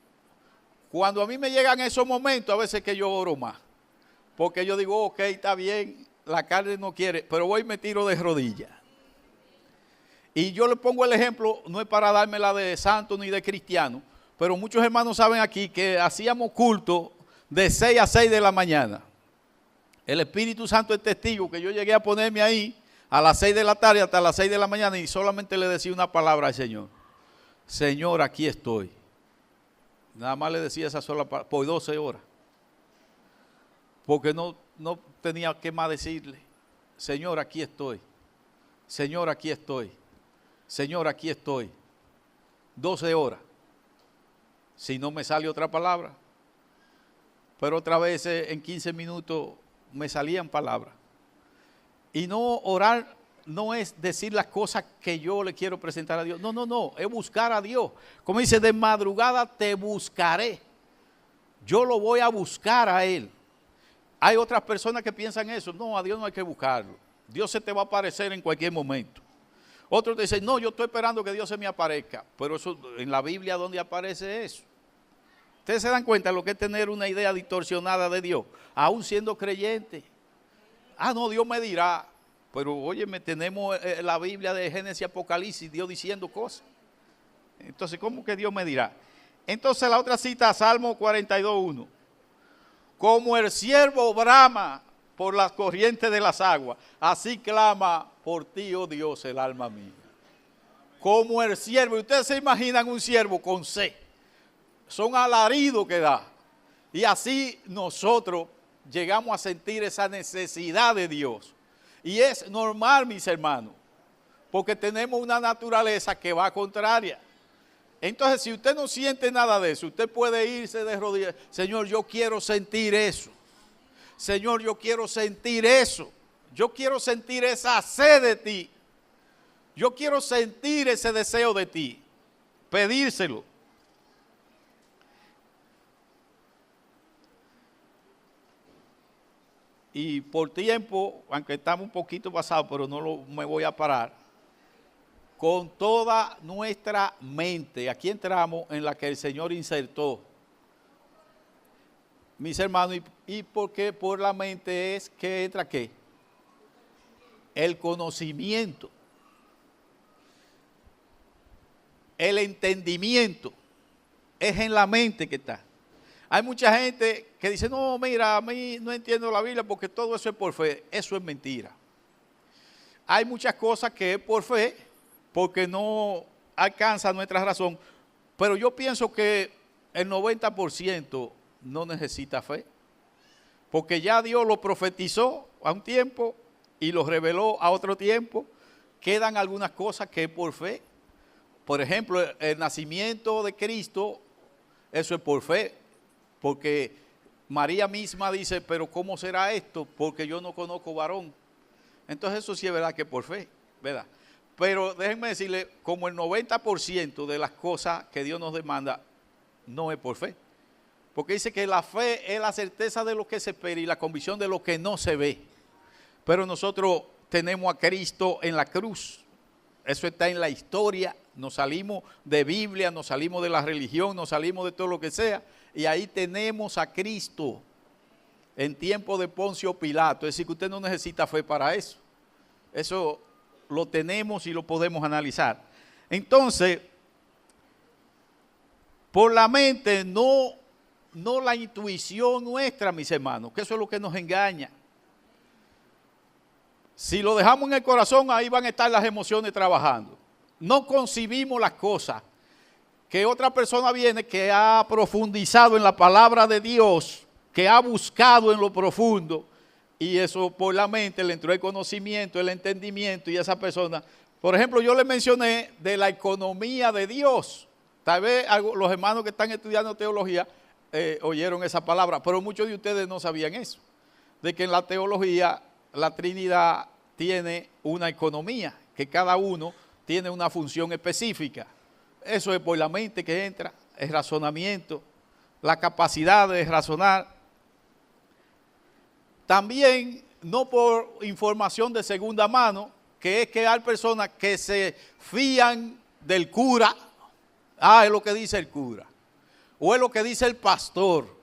Cuando a mí me llegan esos momentos, a veces que yo oro más. Porque yo digo, ok, está bien, la carne no quiere, pero voy y me tiro de rodillas. Y yo le pongo el ejemplo, no es para dármela de santo ni de cristiano, pero muchos hermanos saben aquí que hacíamos culto de 6 a 6 de la mañana. El Espíritu Santo es testigo que yo llegué a ponerme ahí a las 6 de la tarde hasta las 6 de la mañana y solamente le decía una palabra al Señor. Señor, aquí estoy. Nada más le decía esa sola palabra por 12 horas. Porque no tenía qué más decirle. Señor, aquí estoy. Señor, aquí estoy. Señor, aquí estoy. 12 horas. Si no me sale otra palabra. Pero otra vez en 15 minutos me salían palabras. Y no orar no es decir las cosas que yo le quiero presentar a Dios. No. Es buscar a Dios. Como dice, de madrugada te buscaré. Yo lo voy a buscar a Él. Hay otras personas que piensan eso. No, a Dios no hay que buscarlo. Dios se te va a aparecer en cualquier momento. Otros dicen, no, yo estoy esperando que Dios se me aparezca. Pero eso, en la Biblia, ¿dónde aparece eso? Ustedes se dan cuenta de lo que es tener una idea distorsionada de Dios, aún siendo creyente. Ah, no, Dios me dirá. Pero óyeme, tenemos la Biblia de Génesis y Apocalipsis, Dios diciendo cosas. Entonces, ¿cómo que Dios me dirá? Entonces la otra cita, Salmo 42:1. Como el siervo brama por las corrientes de las aguas, así clama por ti, oh Dios, el alma mía. Como el siervo, ustedes se imaginan un siervo con sed, son alaridos que da. Y así nosotros llegamos a sentir esa necesidad de Dios. Y es normal, mis hermanos, porque tenemos una naturaleza que va contraria. Entonces, si usted no siente nada de eso, usted puede irse de rodillas. Señor, yo quiero sentir eso. Señor, yo quiero sentir eso. Yo quiero sentir esa sed de ti. Yo quiero sentir ese deseo de ti. Pedírselo. Y por tiempo, aunque estamos un poquito pasados, pero no me voy a parar. Con toda nuestra mente, aquí entramos en la que el Señor insertó. Mis hermanos, ¿y por qué por la mente es que entra qué? El conocimiento. El entendimiento. Es en la mente que está. Hay mucha gente que dice, no, mira, a mí no entiendo la Biblia porque todo eso es por fe. Eso es mentira. Hay muchas cosas que es por fe, porque no alcanza nuestra razón, pero yo pienso que el 90% no necesita fe, porque ya Dios lo profetizó a un tiempo y lo reveló a otro tiempo. Quedan algunas cosas que es por fe. Por ejemplo, el nacimiento de Cristo, eso es por fe, porque María misma dice, pero ¿cómo será esto? Porque yo no conozco varón. Entonces eso sí es verdad que es por fe, ¿verdad? Pero déjenme decirle, como el 90% de las cosas que Dios nos demanda no es por fe. Porque dice que la fe es la certeza de lo que se espera y la convicción de lo que no se ve. Pero nosotros tenemos a Cristo en la cruz. Eso está en la historia. Nos salimos de Biblia, nos salimos de la religión, nos salimos de todo lo que sea. Y ahí tenemos a Cristo en tiempo de Poncio Pilato. Es decir, que usted no necesita fe para eso. Eso lo tenemos y lo podemos analizar. Entonces, por la mente, no la intuición nuestra, mis hermanos, que eso es lo que nos engaña. Si lo dejamos en el corazón, ahí van a estar las emociones trabajando. No concibimos las cosas. Que otra persona viene que ha profundizado en la palabra de Dios, que ha buscado en lo profundo, y eso por la mente le entró el conocimiento, el entendimiento, y esa persona, por ejemplo, yo le mencioné de la economía de Dios. Tal vez los hermanos que están estudiando teología oyeron esa palabra, pero muchos de ustedes no sabían eso, de que en la teología la Trinidad tiene una economía, que cada uno tiene una función específica. Eso es por la mente que entra, el razonamiento, la capacidad de razonar. También, no por información de segunda mano, que es que hay personas que se fían del cura. Ah, es lo que dice el cura. O es lo que dice el pastor.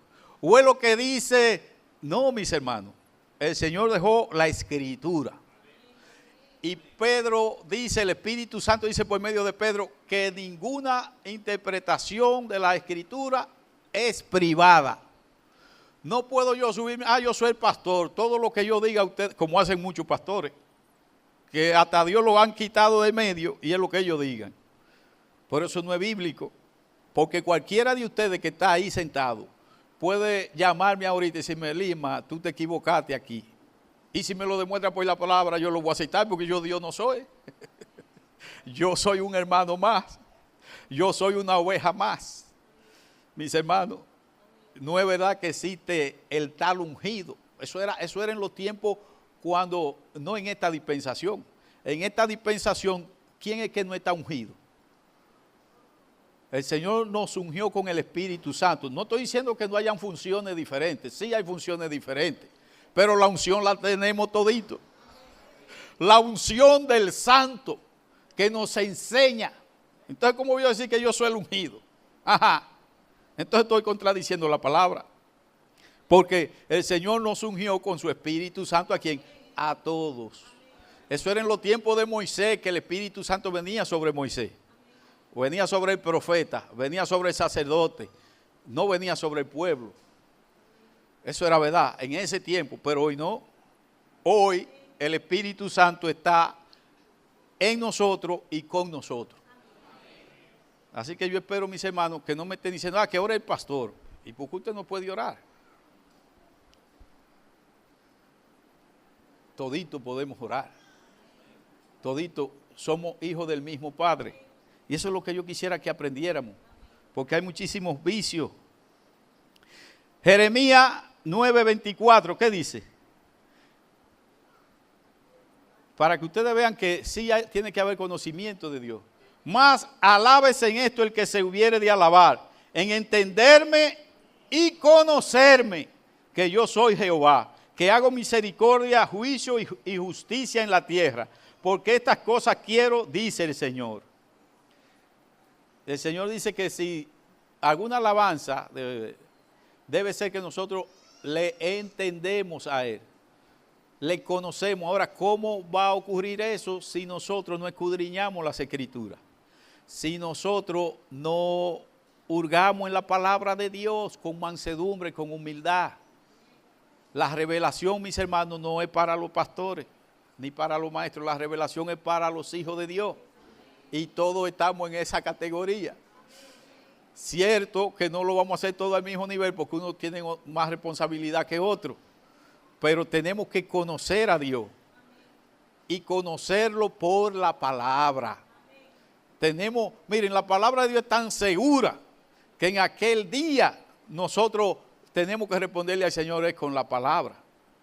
O es lo que dice... No, mis hermanos. El Señor dejó la Escritura. Y Pedro dice, el Espíritu Santo dice por medio de Pedro, que ninguna interpretación de la Escritura es privada. No puedo yo subirme, yo soy el pastor, todo lo que yo diga a usted, como hacen muchos pastores, que hasta Dios lo han quitado de medio y es lo que ellos digan. Por eso no es bíblico, porque cualquiera de ustedes que está ahí sentado puede llamarme ahorita y decirme, Lima, tú te equivocaste aquí. Y si me lo demuestra por la palabra, yo lo voy a aceptar porque yo Dios no soy. Yo soy un hermano más. Yo soy una oveja más. Mis hermanos, no es verdad que existe el tal ungido. Eso era en los tiempos cuando, no en esta dispensación. En esta dispensación, ¿quién es que no está ungido? El Señor nos ungió con el Espíritu Santo. No estoy diciendo que no hayan funciones diferentes. Sí hay funciones diferentes. pero la unción la tenemos todito. La unción del santo que nos enseña. Entonces, ¿cómo voy a decir que yo soy el ungido? Ajá. Entonces estoy contradiciendo la palabra. Porque el Señor nos ungió con su Espíritu Santo. ¿A quién? A todos. Eso era en los tiempos de Moisés, que el Espíritu Santo venía sobre Moisés. Venía sobre el profeta, venía sobre el sacerdote. No venía sobre el pueblo. Eso era verdad en ese tiempo, pero hoy no. Hoy el Espíritu Santo está en nosotros y con nosotros. Así que yo espero, mis hermanos, que no me estén diciendo, que ore el pastor. ¿Y por qué usted no puede orar? Todito podemos orar. Todito somos hijos del mismo Padre. Y eso es lo que yo quisiera que aprendiéramos. Porque hay muchísimos vicios. Jeremías 9:24, ¿qué dice? Para que ustedes vean que sí tiene que haber conocimiento de Dios. Mas alábese en esto el que se hubiere de alabar, en entenderme y conocerme, que yo soy Jehová, que hago misericordia, juicio y justicia en la tierra, porque estas cosas quiero, dice el Señor. El Señor dice que si alguna alabanza debe ser que nosotros le entendemos a Él, le conocemos. Ahora, ¿cómo va a ocurrir eso si nosotros no escudriñamos las Escrituras? Si nosotros no hurgamos en la palabra de Dios con mansedumbre, con humildad. La revelación, mis hermanos, no es para los pastores ni para los maestros. La revelación es para los hijos de Dios. Y todos estamos en esa categoría. Cierto que no lo vamos a hacer todo al mismo nivel porque uno tiene más responsabilidad que otro. Pero tenemos que conocer a Dios. Y conocerlo por la palabra. Miren, la palabra de Dios es tan segura que en aquel día nosotros tenemos que responderle al Señor con la palabra.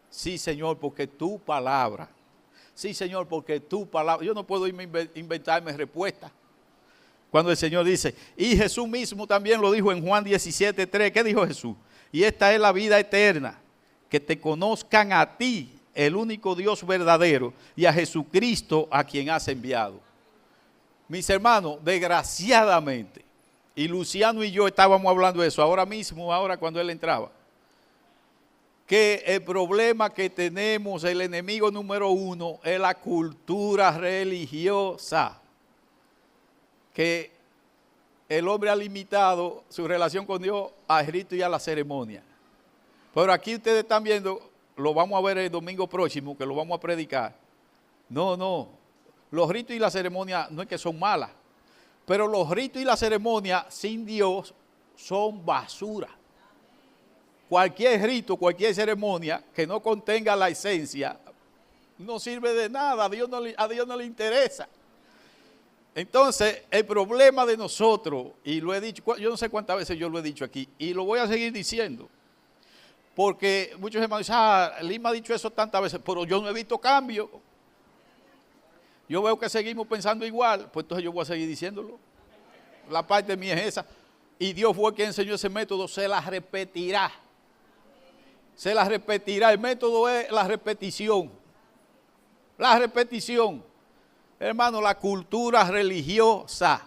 Sí, Señor, porque tu palabra. Sí, Señor, porque tu palabra. Yo no puedo inventarme respuesta. Cuando el Señor dice, y Jesús mismo también lo dijo en Juan 17:3. ¿Qué dijo Jesús? Y esta es la vida eterna, que te conozcan a ti, el único Dios verdadero, y a Jesucristo a quien has enviado. Mis hermanos, desgraciadamente, y Luciano y yo estábamos hablando de eso ahora mismo, cuando él entraba, que el problema que tenemos, el enemigo número uno, es la cultura religiosa. Que el hombre ha limitado su relación con Dios al rito y a la ceremonia. Pero aquí ustedes están viendo, lo vamos a ver el domingo próximo, que lo vamos a predicar. No. Los ritos y la ceremonia no es que son malas, pero los ritos y la ceremonia sin Dios son basura. Cualquier rito, cualquier ceremonia que no contenga la esencia, no sirve de nada, a Dios no le interesa. Entonces, el problema de nosotros, y lo he dicho, yo no sé cuántas veces yo lo he dicho aquí, y lo voy a seguir diciendo, porque muchos hermanos dicen, Lima ha dicho eso tantas veces, pero yo no he visto cambio. Yo veo que seguimos pensando igual, pues entonces yo voy a seguir diciéndolo. La parte mía es esa. Y Dios fue quien enseñó ese método, se la repetirá. Se la repetirá. El método es la repetición. La repetición. Hermano, la cultura religiosa.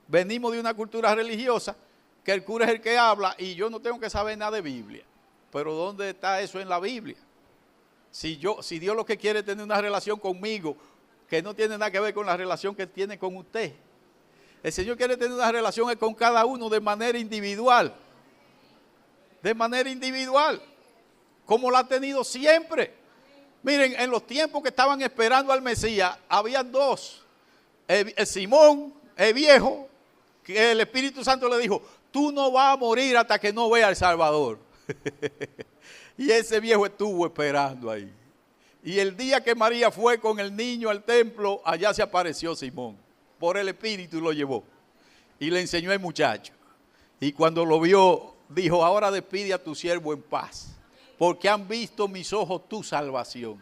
Venimos de una cultura religiosa que el cura es el que habla y yo no tengo que saber nada de Biblia. Pero ¿dónde está eso en la Biblia? Si Dios lo que quiere es tener una relación conmigo, que no tiene nada que ver con la relación que tiene con usted. El Señor quiere tener una relación con cada uno de manera individual. De manera individual. Como la ha tenido siempre. Miren, en los tiempos que estaban esperando al Mesías, habían dos. El Simón, el viejo, que el Espíritu Santo le dijo, tú no vas a morir hasta que no veas al Salvador. Y ese viejo estuvo esperando ahí. Y el día que María fue con el niño al templo, allá se apareció Simón. Por el Espíritu lo llevó. Y le enseñó al muchacho. Y cuando lo vio, dijo, ahora despide a tu siervo en paz. Porque han visto mis ojos tu salvación.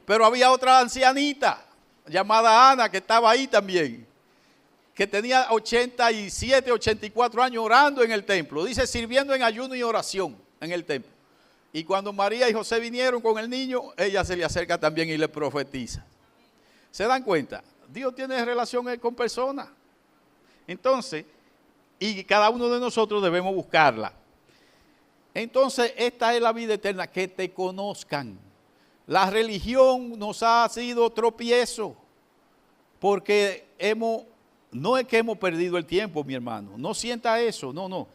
Pero había otra ancianita, llamada Ana, que estaba ahí también. Que tenía 87, 84 años orando en el templo. Dice, sirviendo en ayuno y oración en el templo. Y cuando María y José vinieron con el niño, ella se le acerca también y le profetiza. ¿Se dan cuenta? Dios tiene relación con personas. Entonces, y cada uno de nosotros debemos buscarla. Entonces, esta es la vida eterna, que te conozcan. La religión nos ha sido tropiezo, porque no es que hemos perdido el tiempo, mi hermano. No sienta eso, no.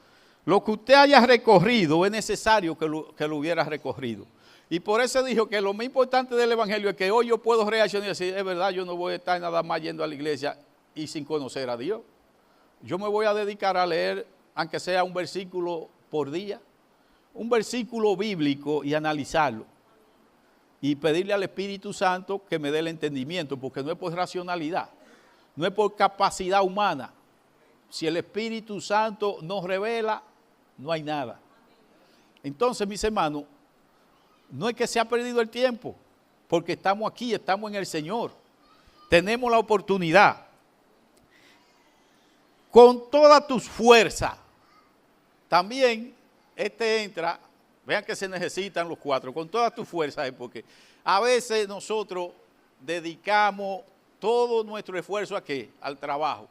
Lo que usted haya recorrido es necesario que lo hubiera recorrido. Y por eso dijo que lo más importante del evangelio es que hoy yo puedo reaccionar y decir, es verdad, yo no voy a estar nada más yendo a la iglesia y sin conocer a Dios. Yo me voy a dedicar a leer, aunque sea un versículo por día, un versículo bíblico y analizarlo. Y pedirle al Espíritu Santo que me dé el entendimiento, porque no es por racionalidad, no es por capacidad humana. Si el Espíritu Santo nos revela, no hay nada. Entonces, mis hermanos, no es que se ha perdido el tiempo, porque estamos aquí, estamos en el Señor. Tenemos la oportunidad. Con todas tus fuerzas. También entra, vean que se necesitan los cuatro, con todas tus fuerzas, porque a veces nosotros dedicamos todo nuestro esfuerzo ¿a qué? Al trabajo.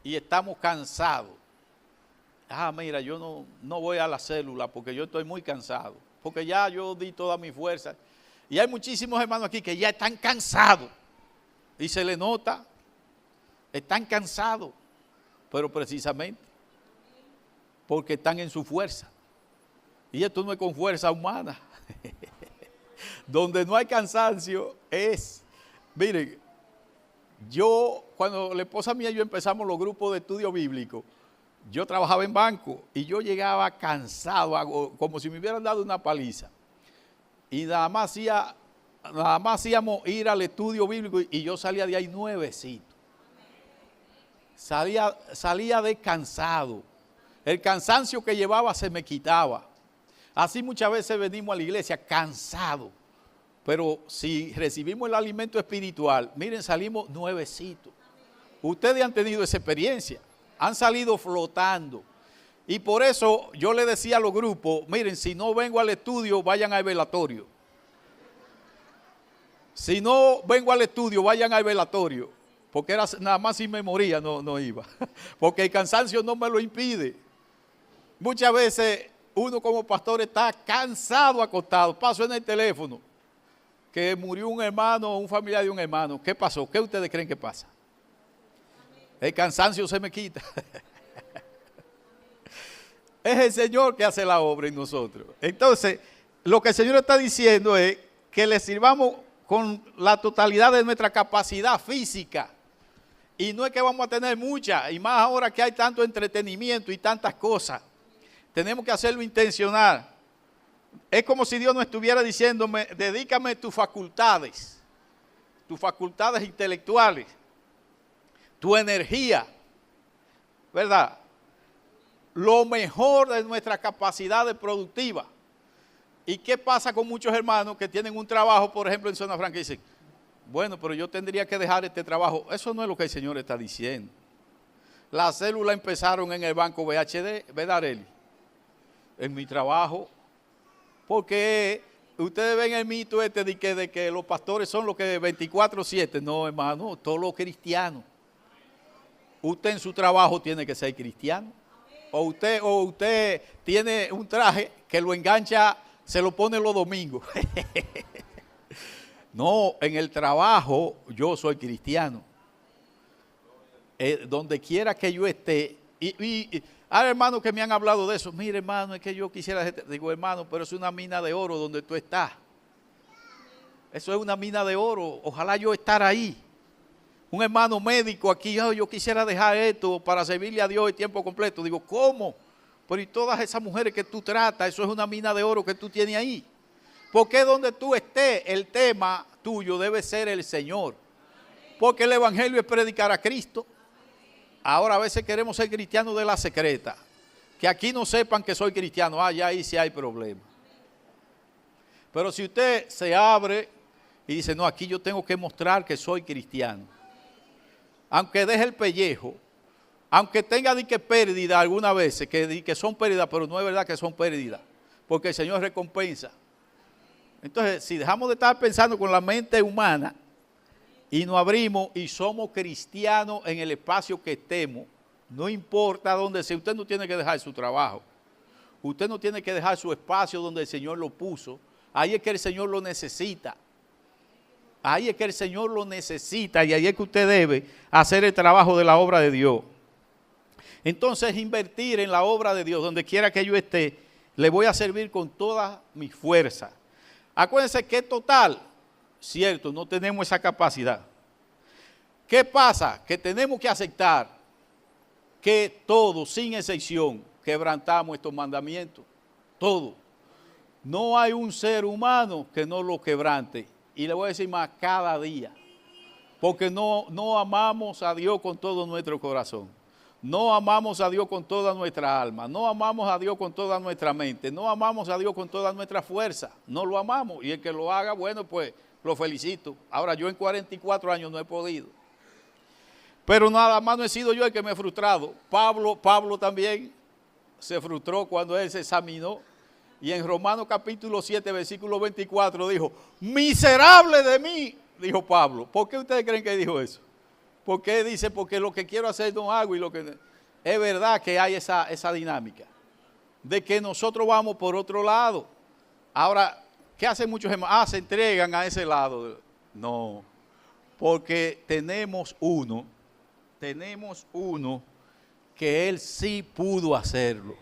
Y estamos cansados. Mira, yo no voy a la célula porque yo estoy muy cansado, porque ya yo di toda mi fuerza. Y hay muchísimos hermanos aquí que ya están cansados y se les nota, están cansados, pero precisamente porque están en su fuerza. Y esto no es con fuerza humana. Donde no hay cansancio es, miren, cuando la esposa mía y yo empezamos los grupos de estudio bíblico, yo trabajaba en banco y yo llegaba cansado, como si me hubieran dado una paliza. Y nada más hacíamos ir al estudio bíblico y yo salía de ahí nuevecito. Salía descansado. El cansancio que llevaba se me quitaba. Así muchas veces venimos a la iglesia cansados. Pero si recibimos el alimento espiritual, miren, salimos nuevecitos. Ustedes han tenido esa experiencia. Han salido flotando. Y por eso yo le decía a los grupos, miren, si no vengo al estudio, vayan al velatorio. Si no vengo al estudio, vayan al velatorio. Porque era nada más si me moría, no iba. Porque el cansancio no me lo impide. Muchas veces uno como pastor está cansado, acostado. Paso en el teléfono que murió un hermano o un familiar de un hermano. ¿Qué pasó? ¿Qué ustedes creen que pasa? El cansancio se me quita. Es el Señor que hace la obra en nosotros. Entonces, lo que el Señor está diciendo es que le sirvamos con la totalidad de nuestra capacidad física. Y no es que vamos a tener mucha, y más ahora que hay tanto entretenimiento y tantas cosas. Tenemos que hacerlo intencional. Es como si Dios nos estuviera diciéndome, dedícame tus facultades intelectuales, tu energía, ¿verdad? Lo mejor de nuestras capacidades productivas. ¿Y qué pasa con muchos hermanos que tienen un trabajo, por ejemplo, en Zona Franca y dicen, bueno, pero yo tendría que dejar este trabajo? Eso no es lo que el Señor está diciendo. Las células empezaron en el banco VHD, ¿verdad, Eli? En mi trabajo. Porque ustedes ven el mito de que los pastores son los que 24/7. No, hermano, todos los cristianos. Usted en su trabajo tiene que ser cristiano. O usted tiene un traje que lo engancha, se lo pone los domingos. No, en el trabajo yo soy cristiano. Donde quiera que yo esté. Y hay hermanos que me han hablado de eso. Mire, hermano, es que yo quisiera, digo, hermano, pero es una mina de oro donde tú estás. Eso es una mina de oro. Ojalá yo estar ahí. Un hermano médico aquí, yo quisiera dejar esto para servirle a Dios en tiempo completo. Digo, ¿cómo? Pero y todas esas mujeres que tú tratas, eso es una mina de oro que tú tienes ahí. Porque donde tú estés, el tema tuyo debe ser el Señor. Porque el evangelio es predicar a Cristo. Ahora a veces queremos ser cristianos de la secreta. Que aquí no sepan que soy cristiano. Ya ahí sí hay problema. Pero si usted se abre y dice, no, aquí yo tengo que mostrar que soy cristiano. Aunque deje el pellejo, aunque tenga de que pérdida alguna vez, que son pérdidas, pero no es verdad que son pérdidas. porque el Señor recompensa. Entonces, si dejamos de estar pensando con la mente humana y nos abrimos y somos cristianos en el espacio que estemos, no importa dónde sea, usted no tiene que dejar su trabajo. Usted no tiene que dejar su espacio donde el Señor lo puso. Ahí es que el Señor lo necesita. Ahí es que el Señor lo necesita y ahí es que usted debe hacer el trabajo de la obra de Dios. Entonces, invertir en la obra de Dios, donde quiera que yo esté, le voy a servir con toda mi fuerza. Acuérdense que total, cierto, no tenemos esa capacidad. ¿Qué pasa? Que tenemos que aceptar que todos, sin excepción, quebrantamos estos mandamientos. Todo. No hay un ser humano que no lo quebrante. Y le voy a decir más, cada día. Porque no amamos a Dios con todo nuestro corazón. No amamos a Dios con toda nuestra alma. No amamos a Dios con toda nuestra mente. No amamos a Dios con toda nuestra fuerza. No lo amamos. Y el que lo haga, bueno, pues lo felicito. Ahora, yo en 44 años no he podido. Pero nada más no he sido yo el que me he frustrado. Pablo también se frustró cuando él se examinó. Y en Romanos capítulo 7, versículo 24 dijo, miserable de mí, dijo Pablo. ¿Por qué ustedes creen que dijo eso? Porque dice, porque lo que quiero hacer no hago y lo que... Es verdad que hay esa dinámica de que nosotros vamos por otro lado. Ahora, ¿qué hacen muchos hermanos? Se entregan a ese lado. No, porque tenemos uno que él sí pudo hacerlo.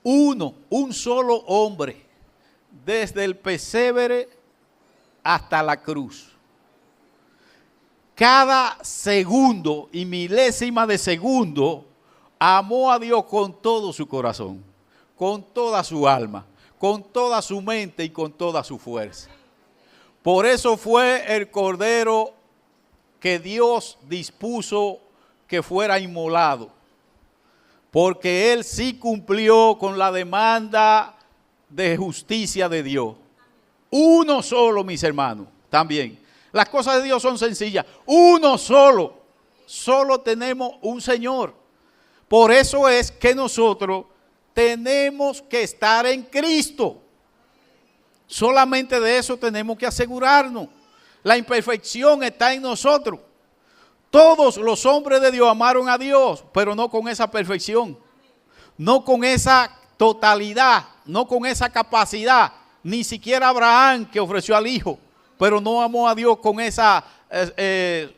Un solo hombre, desde el pesebre hasta la cruz. Cada segundo y milésima de segundo amó a Dios con todo su corazón, con toda su alma, con toda su mente y con toda su fuerza. Por eso fue el cordero que Dios dispuso que fuera inmolado. Porque Él sí cumplió con la demanda de justicia de Dios. Uno solo, mis hermanos, también. Las cosas de Dios son sencillas. Uno solo. Solo tenemos un Señor. Por eso es que nosotros tenemos que estar en Cristo. Solamente de eso tenemos que asegurarnos. La imperfección está en nosotros. Todos los hombres de Dios amaron a Dios, pero no con esa perfección, no con esa totalidad, no con esa capacidad. Ni siquiera Abraham, que ofreció al hijo, pero no amó a Dios con esa, es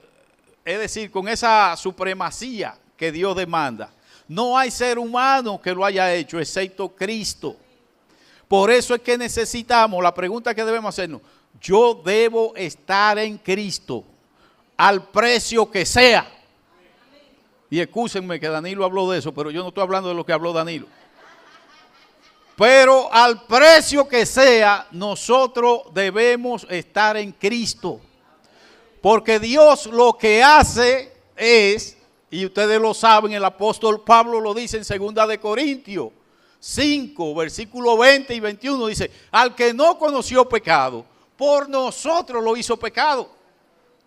decir, con esa supremacía que Dios demanda. No hay ser humano que lo haya hecho, excepto Cristo. Por eso es que necesitamos, la pregunta que debemos hacernos, yo debo estar en Cristo. Al precio que sea. Y excúsenme que Danilo habló de eso, pero yo no estoy hablando de lo que habló Danilo. Pero al precio que sea, nosotros debemos estar en Cristo. Porque Dios lo que hace es, y ustedes lo saben, el apóstol Pablo lo dice en 2 de Corintios 5, versículo 20 y 21, dice, al que no conoció pecado, por nosotros lo hizo pecado,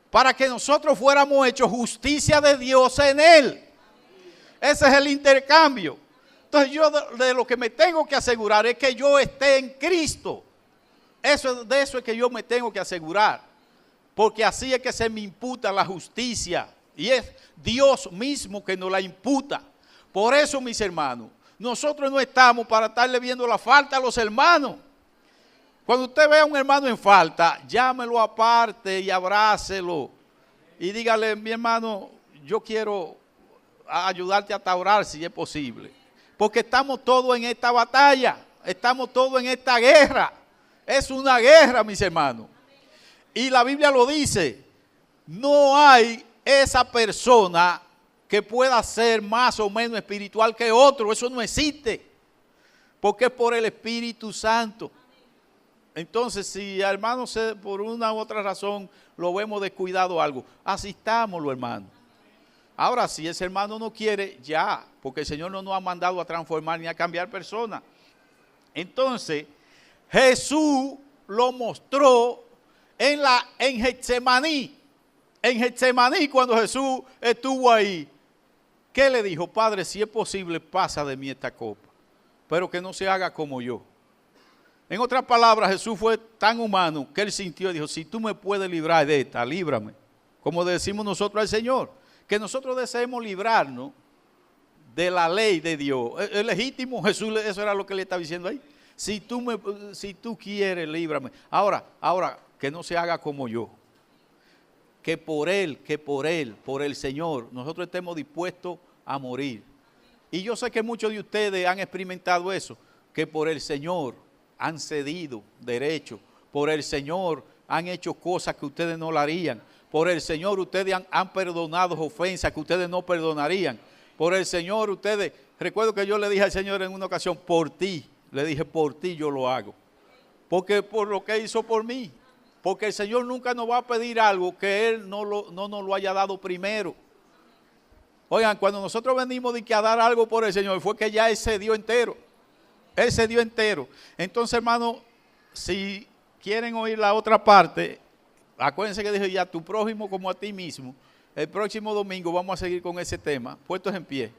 para que nosotros fuéramos hechos justicia de Dios en Él. Ese es el intercambio. Entonces yo de lo que me tengo que asegurar es que yo esté en Cristo. De eso es que yo me tengo que asegurar. Porque así es que se me imputa la justicia. Y es Dios mismo que nos la imputa. Por eso, mis hermanos, nosotros no estamos para estarle viendo la falta a los hermanos. Cuando usted vea a un hermano en falta, llámelo aparte y abrácelo. Y dígale, mi hermano, yo quiero ayudarte a orar si es posible. Porque estamos todos en esta batalla, estamos todos en esta guerra. Es una guerra, mis hermanos. Y la Biblia lo dice, no hay esa persona que pueda ser más o menos espiritual que otro. Eso no existe, porque es por el Espíritu Santo. Entonces, si hermano por una u otra razón lo vemos descuidado o algo, asistámoslo, hermano. Ahora, si ese hermano no quiere, ya, porque el Señor no nos ha mandado a transformar ni a cambiar personas. Entonces, Jesús lo mostró en Getsemaní. En Getsemaní, cuando Jesús estuvo ahí, ¿qué le dijo? Padre, si es posible, pasa de mí esta copa. pero que no se haga como yo. En otras palabras, Jesús fue tan humano que él sintió y dijo, si tú me puedes librar de esta, líbrame. Como decimos nosotros al Señor, que nosotros deseemos librarnos de la ley de Dios. Es legítimo, Jesús, eso era lo que le estaba diciendo ahí. Si tú quieres, líbrame. Ahora, que no se haga como yo. Que por Él, por el Señor, nosotros estemos dispuestos a morir. Y yo sé que muchos de ustedes han experimentado eso, que por el Señor han cedido derechos, por el Señor han hecho cosas que ustedes no lo harían, por el Señor ustedes han perdonado ofensas que ustedes no perdonarían, por el Señor ustedes, recuerdo que yo le dije al Señor en una ocasión, por ti, le dije, por ti yo lo hago, porque por lo que hizo por mí, porque el Señor nunca nos va a pedir algo que Él no nos lo haya dado primero. Oigan, cuando nosotros venimos de que a dar algo por el Señor, fue que ya Él se dio entero. Él se dio entero. Entonces, hermano, si quieren oír la otra parte, acuérdense que dije ya, tu prójimo como a ti mismo. El próximo domingo vamos a seguir con ese tema, puestos en pie.